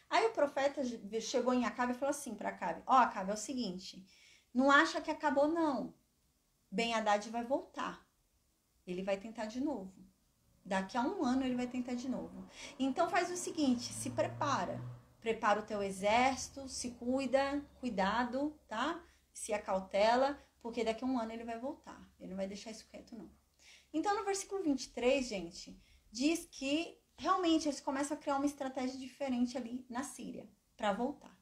Aí o profeta chegou em Acabe e falou assim para Acabe, ó, Acabe, é o seguinte, não acha que acabou não. Ben-Hadad vai voltar. Ele vai tentar de novo. Daqui a 1 ano ele vai tentar de novo. Então faz o seguinte, se prepara. Prepara o teu exército, se cuidado, tá? Se acautela, porque daqui a 1 ano ele vai voltar. Ele não vai deixar isso quieto, não. Então, no versículo 23, gente, diz que realmente eles começam a criar uma estratégia diferente ali na Síria, para voltar.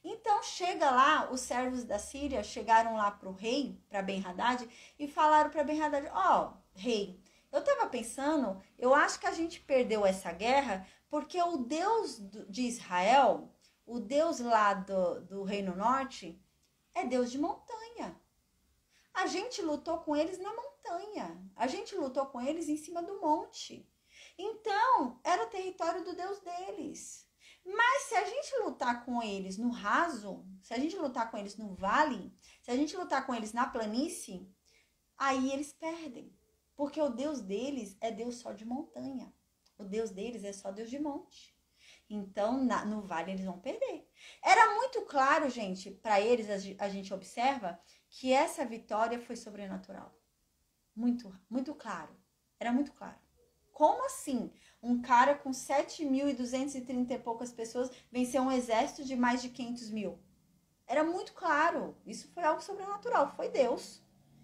Então, chega lá, os servos da Síria chegaram lá para o rei, para Ben-Hadad, e falaram para Ben-Hadad, ó, rei, eu estava pensando, eu acho que a gente perdeu essa guerra porque o Deus de Israel, o Deus lá do Reino Norte, é Deus de montanha. A gente lutou com eles na montanha. A gente lutou com eles em cima do monte. Então, era o território do Deus deles. Mas se a gente lutar com eles no raso, se a gente lutar com eles no vale, se a gente lutar com eles na planície, aí eles perdem. Porque o Deus deles é Deus só de montanha. O Deus deles é só Deus de monte. Então, no vale eles vão perder. Era muito claro, gente, para eles, a gente observa que essa vitória foi sobrenatural. Muito, muito claro. Era muito claro. Como assim? Um cara com 7.230 e poucas pessoas venceu um exército de mais de 500 mil. Era muito claro. Isso foi algo sobrenatural. Foi Deus.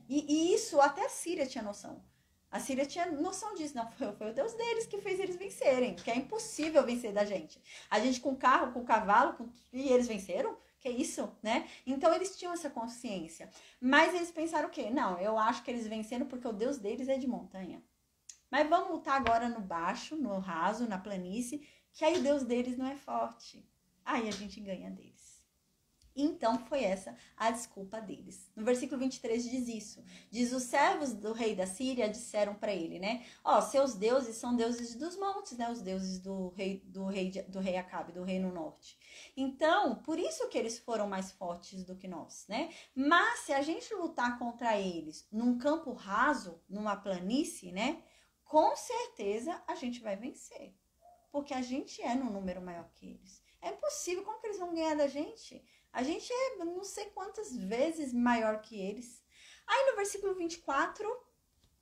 E isso até a Síria tinha noção. A Síria tinha noção disso. Não, foi o Deus deles que fez eles vencerem. Porque é impossível vencer da gente. A gente com carro, com cavalo, e eles venceram? Que isso, né? Então eles tinham essa consciência. Mas eles pensaram o quê? Não, eu acho que eles venceram porque o Deus deles é de montanha. Mas vamos lutar agora no baixo, no raso, na planície, que aí o Deus deles não é forte. Aí a gente ganha deles. Então foi essa a desculpa deles. No versículo 23 diz isso. Diz, os servos do rei da Síria disseram para ele, né? Ó, seus deuses são deuses dos montes, né? Os deuses do rei Acabe, do reino norte. Então, por isso que eles foram mais fortes do que nós, né? Mas se a gente lutar contra eles num campo raso, numa planície, né? Com certeza a gente vai vencer. Porque a gente é num número maior que eles. É impossível, como que eles vão ganhar da gente? A gente é não sei quantas vezes maior que eles. Aí no versículo 24,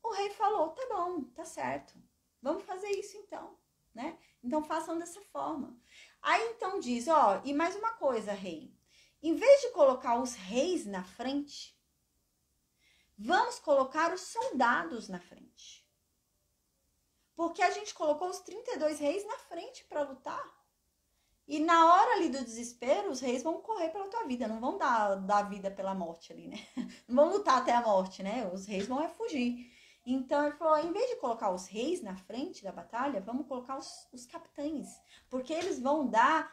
o rei falou, tá bom, tá certo. Vamos fazer isso então, né? Então façam dessa forma. Aí então diz, ó, e mais uma coisa, rei. Em vez de colocar os reis na frente, vamos colocar os soldados na frente. Porque a gente colocou os 32 reis na frente para lutar. E na hora ali do desespero, os reis vão correr pela tua vida, não vão dar vida pela morte ali, né? Não vão lutar até a morte, né? Os reis vão fugir. Então ele falou, em vez de colocar os reis na frente da batalha, vamos colocar os capitães. Porque eles vão dar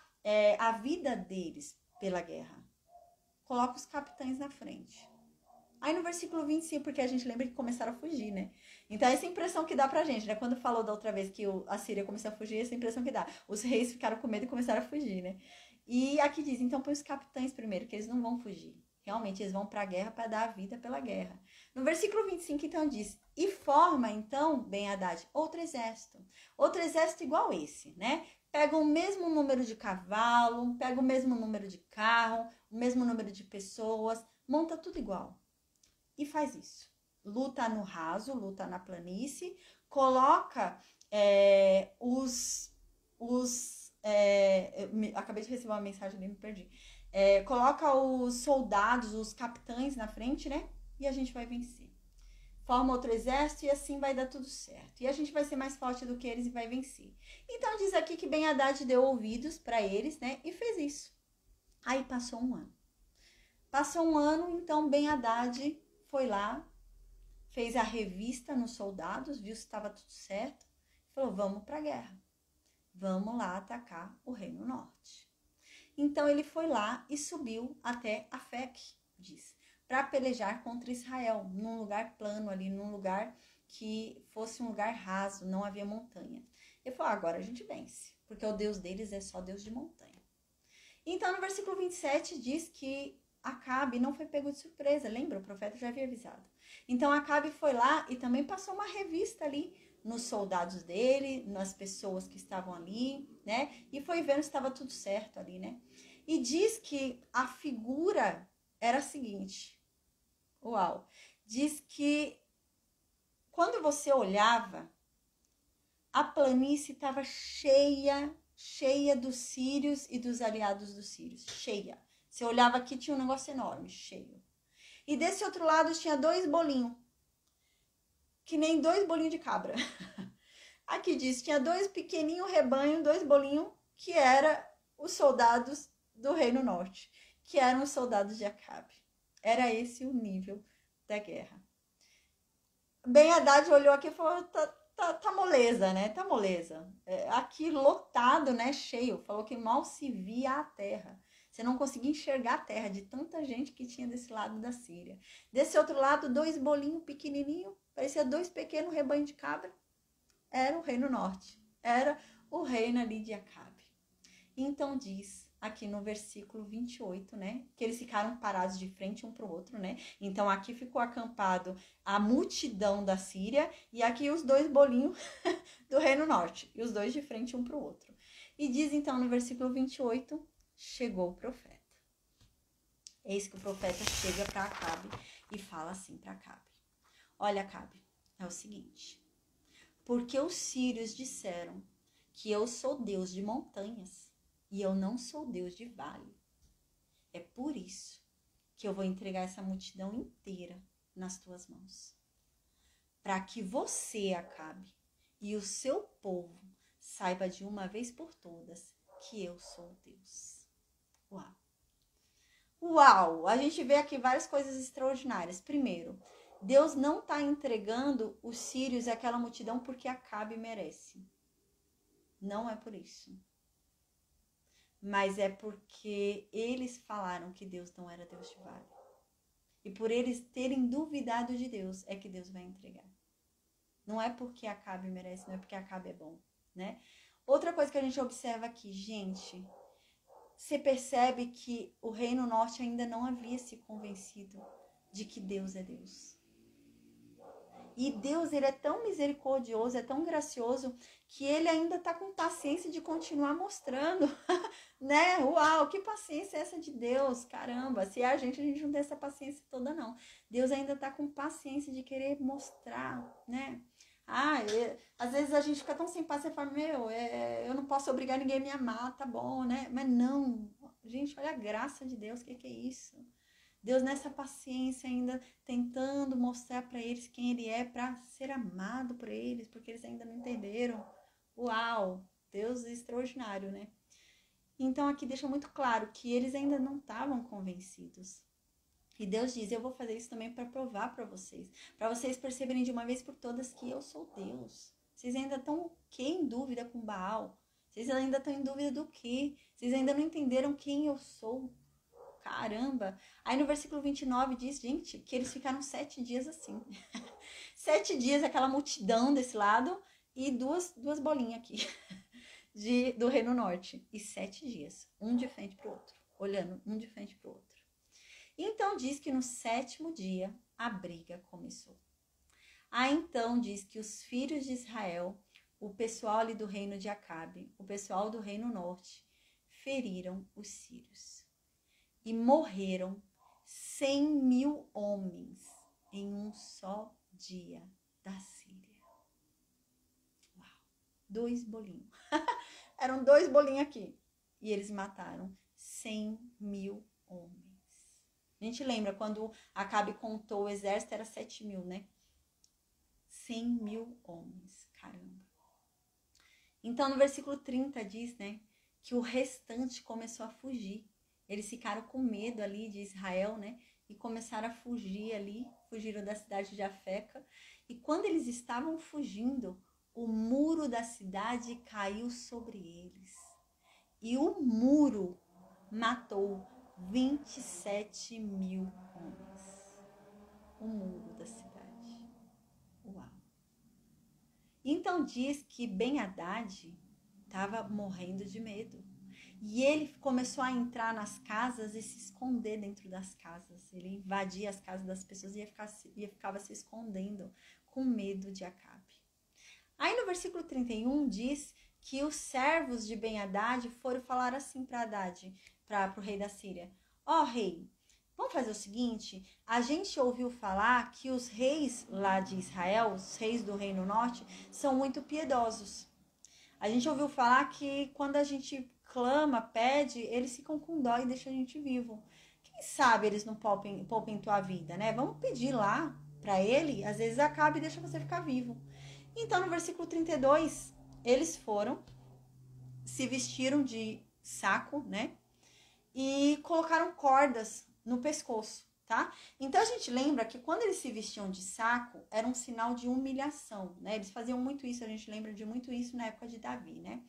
a vida deles pela guerra. Coloca os capitães na frente. Aí no versículo 25, porque a gente lembra que começaram a fugir, né? Então essa impressão que dá pra gente, né? Quando falou da outra vez que a Síria começou a fugir, essa impressão que dá. Os reis ficaram com medo e começaram a fugir, né? E aqui diz, então põe os capitães primeiro, que eles não vão fugir. Realmente, eles vão pra guerra para dar a vida pela guerra. No versículo 25, então, diz, e forma, então, Ben-Hadad, outro exército. Outro exército igual esse, né? Pega o mesmo número de cavalo, pega o mesmo número de carro, o mesmo número de pessoas, monta tudo igual. E faz isso. Luta no raso, luta na planície, coloca acabei de receber uma mensagem ali, me perdi. Coloca os soldados, os capitães na frente, né? E a gente vai vencer. Forma outro exército e assim vai dar tudo certo. E a gente vai ser mais forte do que eles e vai vencer. Então diz aqui que Ben-Hadad deu ouvidos para eles, né? E fez isso. Aí passou um ano. Passou um ano, então Ben-Hadad foi lá, fez a revista nos soldados, viu se estava tudo certo, falou, vamos para a guerra, vamos lá atacar o Reino Norte. Então ele foi lá e subiu até Afec, diz, para pelejar contra Israel, num lugar plano ali, num lugar que fosse um lugar raso, não havia montanha. Ele falou, agora a gente vence, porque o Deus deles é só Deus de montanha. Então no versículo 27 diz que Acabe não foi pego de surpresa, lembra? O profeta já havia avisado. Então Acabe foi lá e também passou uma revista ali nos soldados dele, nas pessoas que estavam ali, né? E foi vendo se estava tudo certo ali, né? E diz que a figura era a seguinte. Uau! Diz que quando você olhava, a planície estava cheia dos sírios e dos aliados dos sírios, cheia. Você olhava aqui, tinha um negócio enorme, cheio. E desse outro lado tinha 2 bolinhos. Que nem 2 bolinhos de cabra. Aqui diz, tinha 2 pequeninhos rebanhos, 2 bolinhos, que eram os soldados do Reino Norte. Que eram os soldados de Acabe. Era esse o nível da guerra. Ben-Hadad olhou aqui e falou, tá moleza, né? Tá moleza. Aqui lotado, né? Cheio. Falou que mal se via a terra. Você não conseguia enxergar a terra de tanta gente que tinha desse lado da Síria. Desse outro lado, 2 bolinhos pequenininhos, parecia 2 pequenos rebanhos de cabra. Era o reino norte, era o reino ali de Acabe. Então diz aqui no versículo 28, né, que eles ficaram parados de frente um para o outro, né? Então aqui ficou acampado a multidão da Síria e aqui os 2 bolinhos do reino norte, e os 2 de frente um para o outro. E diz então no versículo 28, chegou o profeta. Eis que o profeta chega para Acabe e fala assim para Acabe: olha, Acabe, é o seguinte, porque os sírios disseram que eu sou Deus de montanhas e eu não sou Deus de vale. É por isso que eu vou entregar essa multidão inteira nas tuas mãos, para que você, Acabe, e o seu povo saiba de uma vez por todas que eu sou Deus. Uau! Uau! A gente vê aqui várias coisas extraordinárias. Primeiro, Deus não está entregando os sírios àquela multidão porque Acabe merece. Não é por isso. Mas é porque eles falaram que Deus não era Deus de vale. E por eles terem duvidado de Deus, é que Deus vai entregar. Não é porque Acabe merece, não é porque Acabe é bom, né? Outra coisa que a gente observa aqui, gente, você percebe que o reino norte ainda não havia se convencido de que Deus é Deus. E Deus, ele é tão misericordioso, é tão gracioso, que ele ainda está com paciência de continuar mostrando, né? Uau, que paciência é essa de Deus, caramba. Se é a gente não tem essa paciência toda, não. Deus ainda está com paciência de querer mostrar, né? Às vezes a gente fica tão sem paciência e fala, eu não posso obrigar ninguém a me amar, tá bom, né? Mas não, gente, olha a graça de Deus, o que é isso? Deus nessa paciência ainda tentando mostrar para eles quem ele é, para ser amado por eles, porque eles ainda não entenderam. Uau, Deus é extraordinário, né? Então aqui deixa muito claro que eles ainda não estavam convencidos. E Deus diz, eu vou fazer isso também para provar para vocês perceberem de uma vez por todas que eu sou Deus. Vocês ainda estão o quê em dúvida com Baal? Vocês ainda estão em dúvida do quê? Vocês ainda não entenderam quem eu sou? Caramba! Aí no versículo 29 diz, gente, que eles ficaram 7 dias assim. 7 dias aquela multidão desse lado e duas bolinhas aqui do Reino Norte. E 7 dias, um de frente para o outro, olhando um de frente para o outro. Então diz que no 7º dia a briga começou. Aí então diz que os filhos de Israel, o pessoal ali do reino de Acabe, o pessoal do Reino Norte, feriram os sírios. E morreram 100.000 homens em um só dia da Síria. Uau! 2 bolinhos. Eram 2 bolinhos aqui. E eles mataram 100.000 homens. A gente lembra quando Acabe contou o exército, era 7.000, né? 100.000 homens. Caramba. Então no versículo 30 diz, né, que o restante começou a fugir. Eles ficaram com medo ali de Israel, né? E começaram a fugir ali, fugiram da cidade de Afeca. E quando eles estavam fugindo, o muro da cidade caiu sobre eles. E o muro matou 27.000 homens. O muro da cidade. Uau! Então diz que Ben-Hadad estava morrendo de medo. E ele começou a entrar nas casas e se esconder dentro das casas. Ele invadia as casas das pessoas e ficava se escondendo com medo de Acabe. Aí no versículo 31 diz que os servos de Ben-Hadad foram falar assim para Hadad, para o rei da Síria. Ó rei, vamos fazer o seguinte, a gente ouviu falar que os reis lá de Israel, os reis do Reino Norte, são muito piedosos. A gente ouviu falar que quando a gente clama, pede, eles ficam com dó e deixam a gente vivo. Quem sabe eles não poupem tua vida, né? Vamos pedir lá para ele, às vezes acaba e deixa você ficar vivo. Então, no versículo 32, eles foram, se vestiram de saco, né? E colocaram cordas no pescoço, tá? Então, a gente lembra que quando eles se vestiam de saco, era um sinal de humilhação, né? Eles faziam muito isso, a gente lembra de muito isso na época de Davi, né?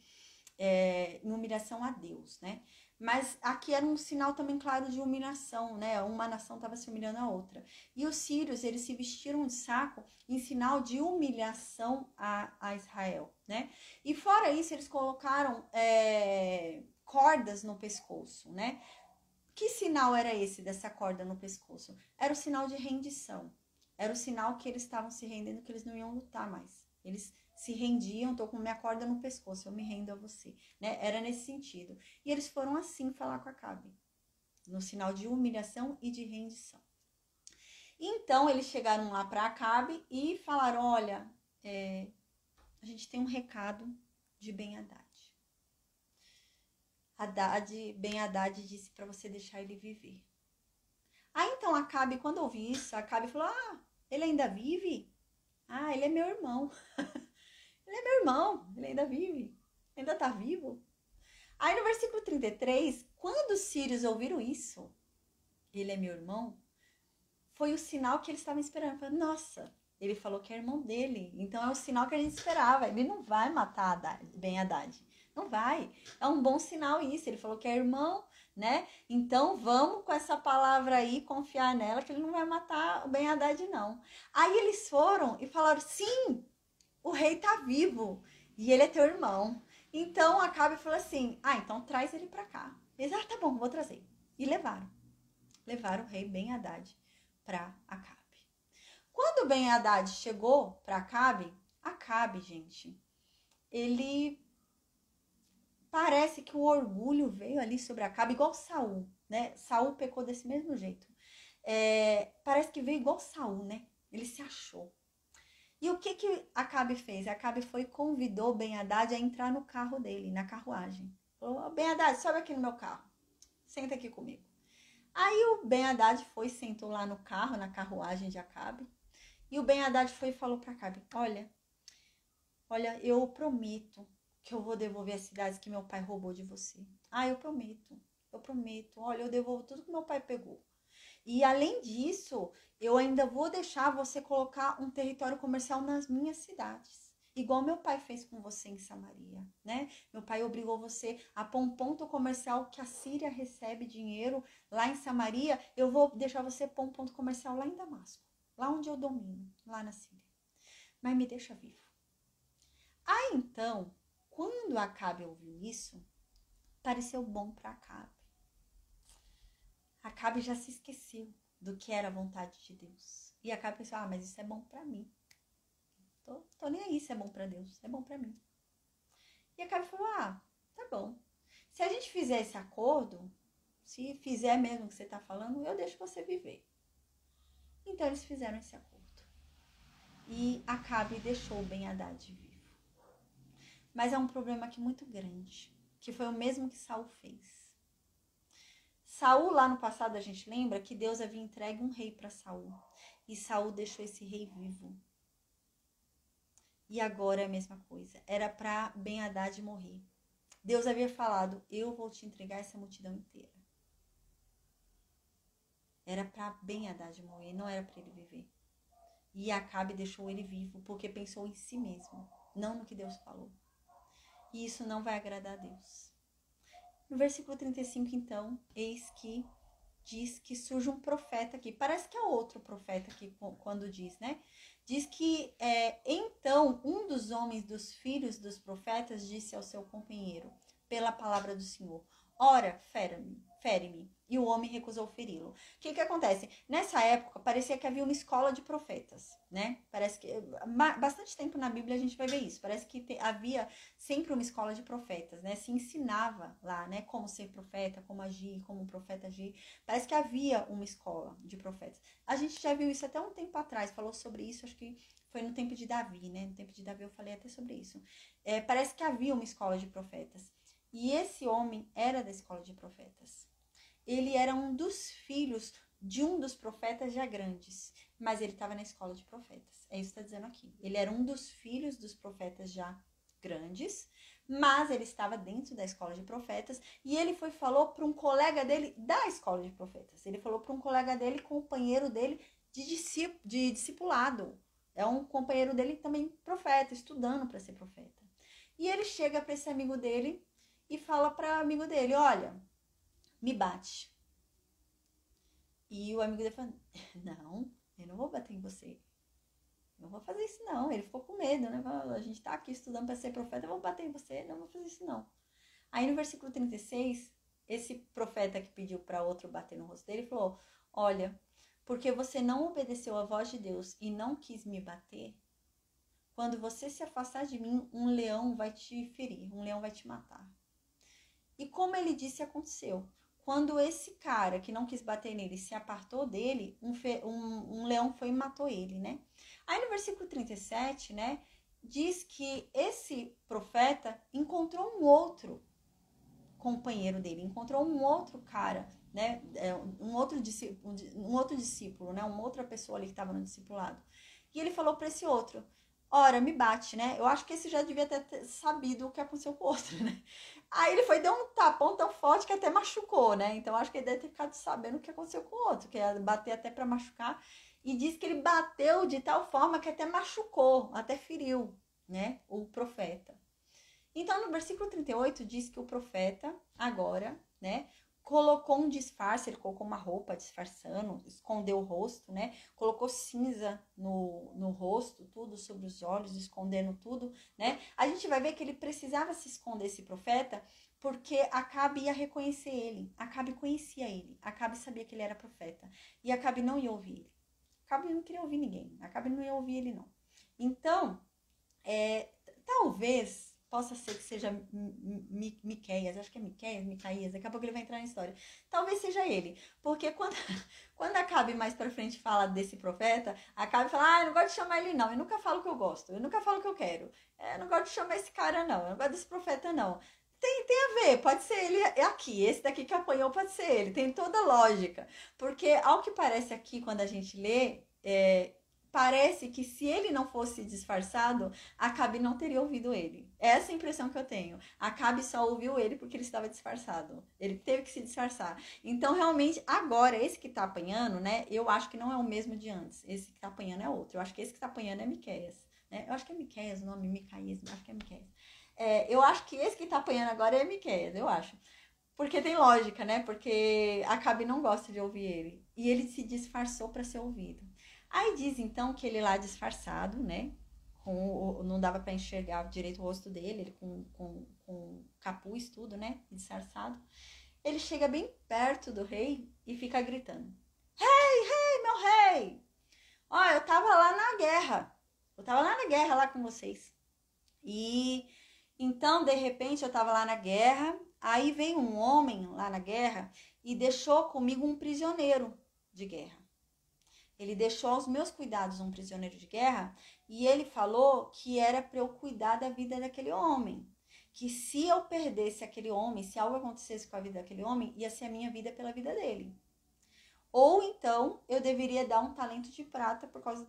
em humilhação a Deus, né? Mas aqui era um sinal também claro de humilhação, né? Uma nação estava se humilhando a outra. E os sírios, eles se vestiram de saco em sinal de humilhação a Israel, né? E fora isso, eles colocaram cordas no pescoço, né? Que sinal era esse dessa corda no pescoço? Era o sinal de rendição. Era o sinal que eles estavam se rendendo, que eles não iam lutar mais. Eles se rendiam, tô com minha corda no pescoço, eu me rendo a você, né? Era nesse sentido. E eles foram assim falar com Acabe, no sinal de humilhação e de rendição. Então eles chegaram lá para Acabe e falaram: olha, a gente tem um recado de Ben-Hadad. Ben-Hadad disse para você deixar ele viver. Aí então Acabe, quando ouviu isso, Acabe falou: ah, ele ainda vive? Ah, ele é meu irmão. Ele é meu irmão, ele ainda vive, ainda tá vivo. Aí no versículo 33, quando os sírios ouviram isso, ele é meu irmão, foi o sinal que eles estavam esperando. Falaram, nossa, ele falou que é irmão dele, então é o sinal que a gente esperava. Ele não vai matar Ben-Hadad, não vai. É um bom sinal isso, ele falou que é irmão, né? Então vamos com essa palavra aí, confiar nela, que ele não vai matar o Ben-Hadad não. Aí eles foram e falaram, sim, o rei tá vivo e ele é teu irmão. Então Acabe falou assim, então traz ele pra cá. Eles, tá bom, vou trazer. E levaram o rei Ben-Hadad pra Acabe. Quando Ben-Hadad chegou pra Acabe, gente, ele parece que o orgulho veio ali sobre Acabe, igual Saul, né? Saul pecou desse mesmo jeito. Parece que veio igual Saul, né? Ele se achou. E o que Acabe fez? Acabe foi e convidou Ben-Hadad a entrar no carro dele, na carruagem. Falou, Ben-Hadad, sobe aqui no meu carro. Senta aqui comigo. Aí o Ben-Hadad foi e sentou lá no carro, na carruagem de Acabe. E o Ben-Hadad foi e falou para Acabe, olha, eu prometo que eu vou devolver as cidades que meu pai roubou de você. Eu prometo. Olha, eu devolvo tudo que meu pai pegou. E além disso, eu ainda vou deixar você colocar um território comercial nas minhas cidades. Igual meu pai fez com você em Samaria, né? Meu pai obrigou você a pôr um ponto comercial que a Síria recebe dinheiro lá em Samaria. Eu vou deixar você pôr um ponto comercial lá em Damasco, lá onde eu domino, lá na Síria. Mas me deixa vivo. Então, quando Acabe ouviu isso, pareceu bom para Acabe. Acabe já se esqueceu do que era a vontade de Deus. E Acabe pensou, mas isso é bom para mim. Tô nem aí se é bom para Deus, é bom para mim. E Acabe falou, tá bom. Se a gente fizer esse acordo, se fizer mesmo o que você tá falando, eu deixo você viver. Então eles fizeram esse acordo. E Acabe deixou Ben-Hadad vivo. Mas é um problema aqui muito grande, que foi o mesmo que Saul fez. Saul, lá no passado, a gente lembra que Deus havia entregue um rei para Saul. E Saul deixou esse rei vivo. E agora é a mesma coisa. Era para Ben-Hadad morrer. Deus havia falado, eu vou te entregar essa multidão inteira. Era para Ben-Hadad morrer, não era para ele viver. E Acabe deixou ele vivo, porque pensou em si mesmo, não no que Deus falou. E isso não vai agradar a Deus. No versículo 35, então, eis que diz que surge um profeta aqui. Parece que é outro profeta aqui quando diz, né? Diz que, então, um dos homens dos filhos dos profetas disse ao seu companheiro, pela palavra do Senhor, ora, fere-me. E o homem recusou feri-lo. O que acontece? Nessa época, parecia que havia uma escola de profetas, né? Parece que, bastante tempo na Bíblia a gente vai ver isso. Parece que havia sempre uma escola de profetas, né? Se ensinava lá, né? Como ser profeta, como agir, como um profeta agir. Parece que havia uma escola de profetas. A gente já viu isso até um tempo atrás, falou sobre isso, acho que foi no tempo de Davi, né? No tempo de Davi eu falei até sobre isso. Parece que havia uma escola de profetas. E esse homem era da escola de profetas. Ele era um dos filhos de um dos profetas já grandes, mas ele estava na escola de profetas. É isso que está dizendo aqui. Ele era um dos filhos dos profetas já grandes, mas ele estava dentro da escola de profetas e ele falou para um colega dele da escola de profetas. Ele falou para um colega dele, companheiro dele de discipulado. É um companheiro dele também profeta, estudando para ser profeta. E ele chega para esse amigo dele e fala para o amigo dele, olha, me bate. E o amigo dele fala, não, eu não vou bater em você. Não vou fazer isso não. Ele ficou com medo, né? A gente tá aqui estudando para ser profeta, eu vou bater em você, não vou fazer isso não. Aí no versículo 36, esse profeta que pediu para outro bater no rosto dele falou, olha, porque você não obedeceu à voz de Deus e não quis me bater, quando você se afastar de mim, um leão vai te ferir, um leão vai te matar. E como ele disse, aconteceu. Quando esse cara que não quis bater nele se apartou dele, um leão foi e matou ele, né? Aí no versículo 37, né, diz que esse profeta encontrou um outro companheiro dele, encontrou um outro cara, né, um outro discípulo, né, uma outra pessoa ali que estava no discipulado. E ele falou para esse outro, ora, me bate, né? Eu acho que esse já devia ter sabido o que aconteceu com o outro, né? Aí ele foi, deu um tapão tão forte que até machucou, né? Então acho que ele deve ter ficado sabendo o que aconteceu com o outro, que ia bater até para machucar. E diz que ele bateu de tal forma que até machucou, até feriu, né? O profeta. Então, no versículo 38, diz que o profeta, agora, né, colocou um disfarce, ele colocou uma roupa disfarçando, escondeu o rosto, né, colocou cinza no rosto, tudo sobre os olhos, escondendo tudo, né. A gente vai ver que ele precisava se esconder, esse profeta, porque Acabe ia reconhecer ele, Acabe conhecia ele, Acabe sabia que ele era profeta, e Acabe não ia ouvir ele. Acabe não queria ouvir ninguém, Acabe não ia ouvir ele, não. Então, talvez possa ser que seja Miqueias, acho que é Micaías, daqui a pouco ele vai entrar na história. Talvez seja ele, porque quando Acabe mais pra frente fala desse profeta, Acabe fala, eu não gosto de chamar ele não, eu nunca falo o que eu gosto, eu nunca falo o que eu quero, eu não gosto de chamar esse cara não, eu não gosto desse profeta não. Tem a ver, pode ser ele aqui, esse daqui que apanhou pode ser ele, tem toda lógica, porque ao que parece aqui quando a gente lê, parece que se ele não fosse disfarçado, Acabe não teria ouvido ele. Essa é a impressão que eu tenho. Acabe só ouviu ele porque ele estava disfarçado. Ele teve que se disfarçar. Então, realmente, agora, esse que tá apanhando, né? Eu acho que não é o mesmo de antes. Esse que tá apanhando é outro. Eu acho que esse que tá apanhando é Miqueias. Né? Eu acho que é Miqueias o nome, Micaías, acho que é Miqueias. Eu acho que esse que tá apanhando agora é Miqueias, eu acho. Porque tem lógica, né? Porque Acabe não gosta de ouvir ele. E ele se disfarçou para ser ouvido. Aí diz então que ele lá disfarçado, né? Não dava para enxergar direito o rosto dele, ele com capuz, tudo, né? Disfarçado. Ele chega bem perto do rei e fica gritando: Rei, meu rei! Ó, eu tava lá na guerra. Eu tava lá na guerra lá com vocês. E então, de repente, eu tava lá na guerra. Aí veio um homem lá na guerra e deixou comigo um prisioneiro de guerra. Ele deixou aos meus cuidados um prisioneiro de guerra e ele falou que era para eu cuidar da vida daquele homem. Que se eu perdesse aquele homem, se algo acontecesse com a vida daquele homem, ia ser a minha vida pela vida dele. Ou então eu deveria dar um talento de prata por causa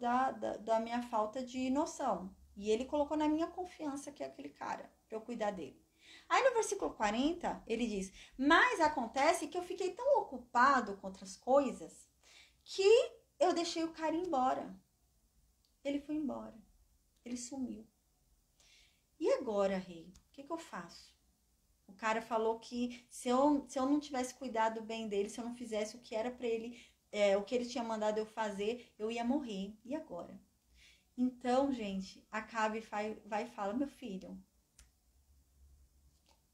da minha falta de noção. E ele colocou na minha confiança que é aquele cara, para eu cuidar dele. Aí no versículo 40, ele diz: mas acontece que eu fiquei tão ocupado com outras coisas que eu deixei o cara embora. Ele foi embora. Ele sumiu. E agora, rei? O que eu faço? O cara falou que se eu não tivesse cuidado bem dele, se eu não fizesse o que era para ele, o que ele tinha mandado eu fazer, eu ia morrer. E agora? Então, gente, Acabe vai e fala: meu filho,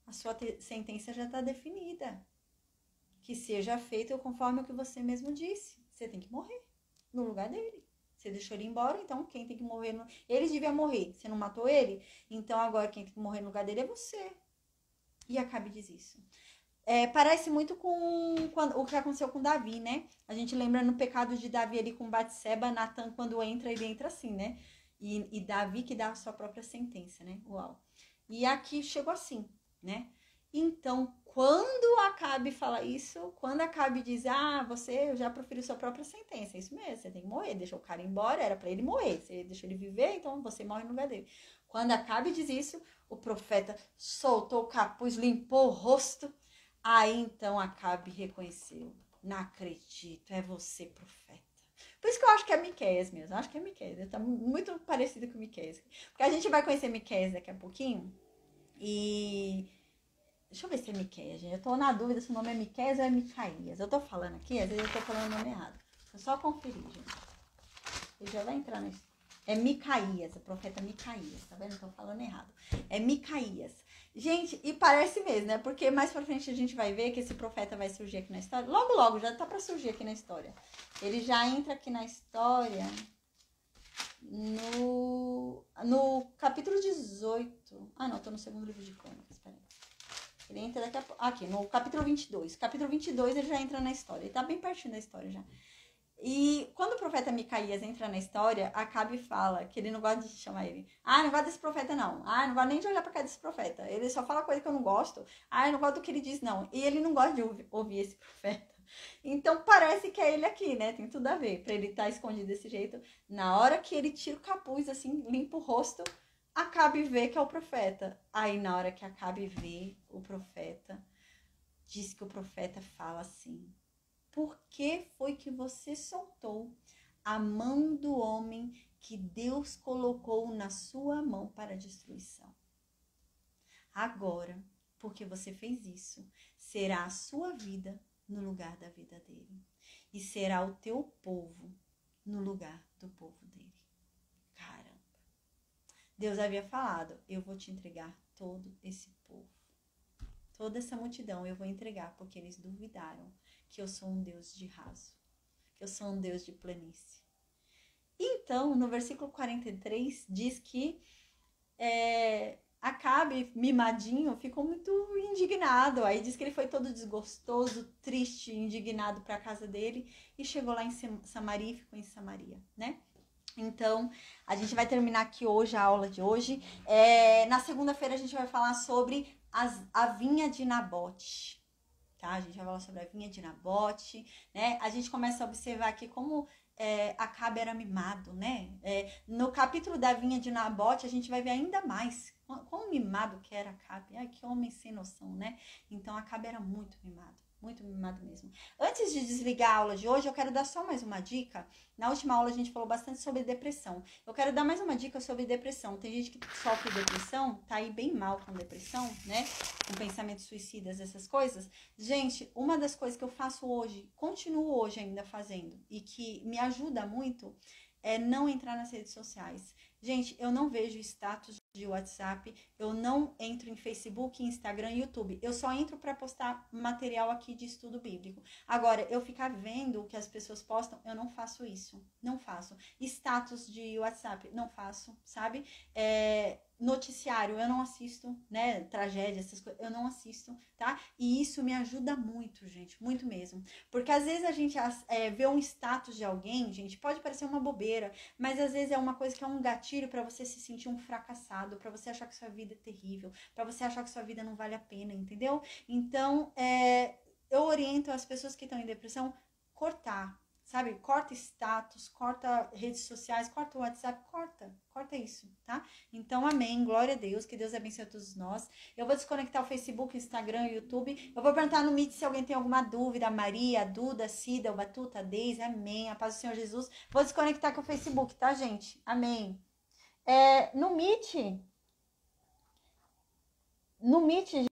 a sua sentença já está definida. Que seja feito conforme o que você mesmo disse. Você tem que morrer no lugar dele. Você deixou ele embora, então quem tem que morrer... Ele devia morrer, você não matou ele? Então agora quem tem que morrer no lugar dele é você. E Acabe diz isso. Parece muito com o que aconteceu com Davi, né? A gente lembra no pecado de Davi ali com Batseba, Natan quando entra, ele entra assim, né? E Davi que dá a sua própria sentença, né? Uau. E aqui chegou assim, né? Então, quando Acabe fala isso, quando Acabe diz, você já proferiu sua própria sentença, é isso mesmo, você tem que morrer, deixou o cara embora, era para ele morrer, você deixou ele viver, então você morre no lugar dele. Quando Acabe diz isso, o profeta soltou o capuz, limpou o rosto, aí então Acabe reconheceu, não acredito, é você, profeta. Por isso que eu acho que é Miqueias mesmo, eu acho que é Miqueias, ele tá muito parecido com Miqueias, porque a gente vai conhecer Miqueias daqui a pouquinho, E deixa eu ver se é Miqueias, gente. Eu tô na dúvida se o nome é Miqueias ou é Micaías. Eu tô falando aqui, às vezes eu tô falando o nome errado. É só conferir, gente. Ele já vai entrar nesse. É Micaías, o profeta Micaías, tá vendo? Tô falando errado. É Micaías. Gente, e parece mesmo, né? Porque mais pra frente a gente vai ver que esse profeta vai surgir aqui na história. Logo, logo, já tá pra surgir aqui na história. Ele já entra aqui na história no capítulo 18. Ah, não, tô no segundo livro de Crônicas, peraí. Ele entra daqui a pouco. Aqui, no capítulo 22. Capítulo 22 ele já entra na história. Ele tá bem pertinho da história já. E quando o profeta Micaías entra na história, Acabe fala que ele não gosta de chamar ele. Ah, não gosto desse profeta, não. Ah, não gosto nem de olhar pra cara desse profeta. Ele só fala coisa que eu não gosto. Ah, eu não gosto do que ele diz, não. E ele não gosta de ouvir esse profeta. Então parece que é ele aqui, né? Tem tudo a ver. Pra ele estar escondido desse jeito. Na hora que ele tira o capuz, assim, limpa o rosto, Acabe vê que é o profeta. Aí na hora que Acabe vê o profeta, diz que o profeta fala assim: por que foi que você soltou a mão do homem que Deus colocou na sua mão para a destruição? Agora, porque você fez isso, será a sua vida no lugar da vida dele. E será o teu povo no lugar do povo dele. Caramba. Deus havia falado: eu vou te entregar todo esse povo. Toda essa multidão eu vou entregar, porque eles duvidaram que eu sou um Deus de raso, que eu sou um Deus de planície. Então, no versículo 43, diz que Acabe, mimadinho, ficou muito indignado. Aí diz que ele foi todo desgostoso, triste, indignado para a casa dele e chegou lá em Samaria e ficou em Samaria, né? Então, a gente vai terminar aqui hoje, a aula de hoje. Na segunda-feira a gente vai falar sobre a vinha de Nabote. Tá? A gente vai falar sobre a vinha de Nabote, né? A gente começa a observar aqui como Acabe era mimado, né? No capítulo da vinha de Nabote, a gente vai ver ainda mais quão mimado que era Acabe. Ai, que homem sem noção, né? Então, Acabe era muito mimado mesmo. Antes de desligar a aula de hoje, eu quero dar só mais uma dica. Na última aula a gente falou bastante sobre depressão. Eu quero dar mais uma dica sobre depressão. Tem gente que sofre depressão, tá aí bem mal com depressão, né? Com pensamentos suicidas, essas coisas. Gente, uma das coisas que eu faço hoje, continuo hoje ainda fazendo, e que me ajuda muito, é não entrar nas redes sociais. Gente, eu não vejo status de WhatsApp, eu não entro em Facebook, Instagram e YouTube. Eu só entro para postar material aqui de estudo bíblico. Agora, eu ficar vendo o que as pessoas postam, eu não faço isso. Não faço. Status de WhatsApp, não faço, sabe? Noticiário, eu não assisto, né? Tragédia, essas coisas, eu não assisto, tá? E isso me ajuda muito, gente, muito mesmo. Porque às vezes a gente vê um status de alguém, gente, pode parecer uma bobeira, mas às vezes é uma coisa que é um gatilho para você se sentir um fracassado, para você achar que sua vida é terrível, para você achar que sua vida não vale a pena, entendeu? Então, eu oriento as pessoas que estão em depressão cortar, sabe? Corta status, corta redes sociais, corta o WhatsApp, corta isso, tá? Então, amém, glória a Deus, que Deus abençoe a todos nós. Eu vou desconectar o Facebook, Instagram, YouTube. Eu vou perguntar no Meet se alguém tem alguma dúvida, a Maria, a Duda, a Cida, o Batuta, a Deise, amém, a paz do Senhor Jesus. Vou desconectar com o Facebook, tá, gente? Amém. No Meet,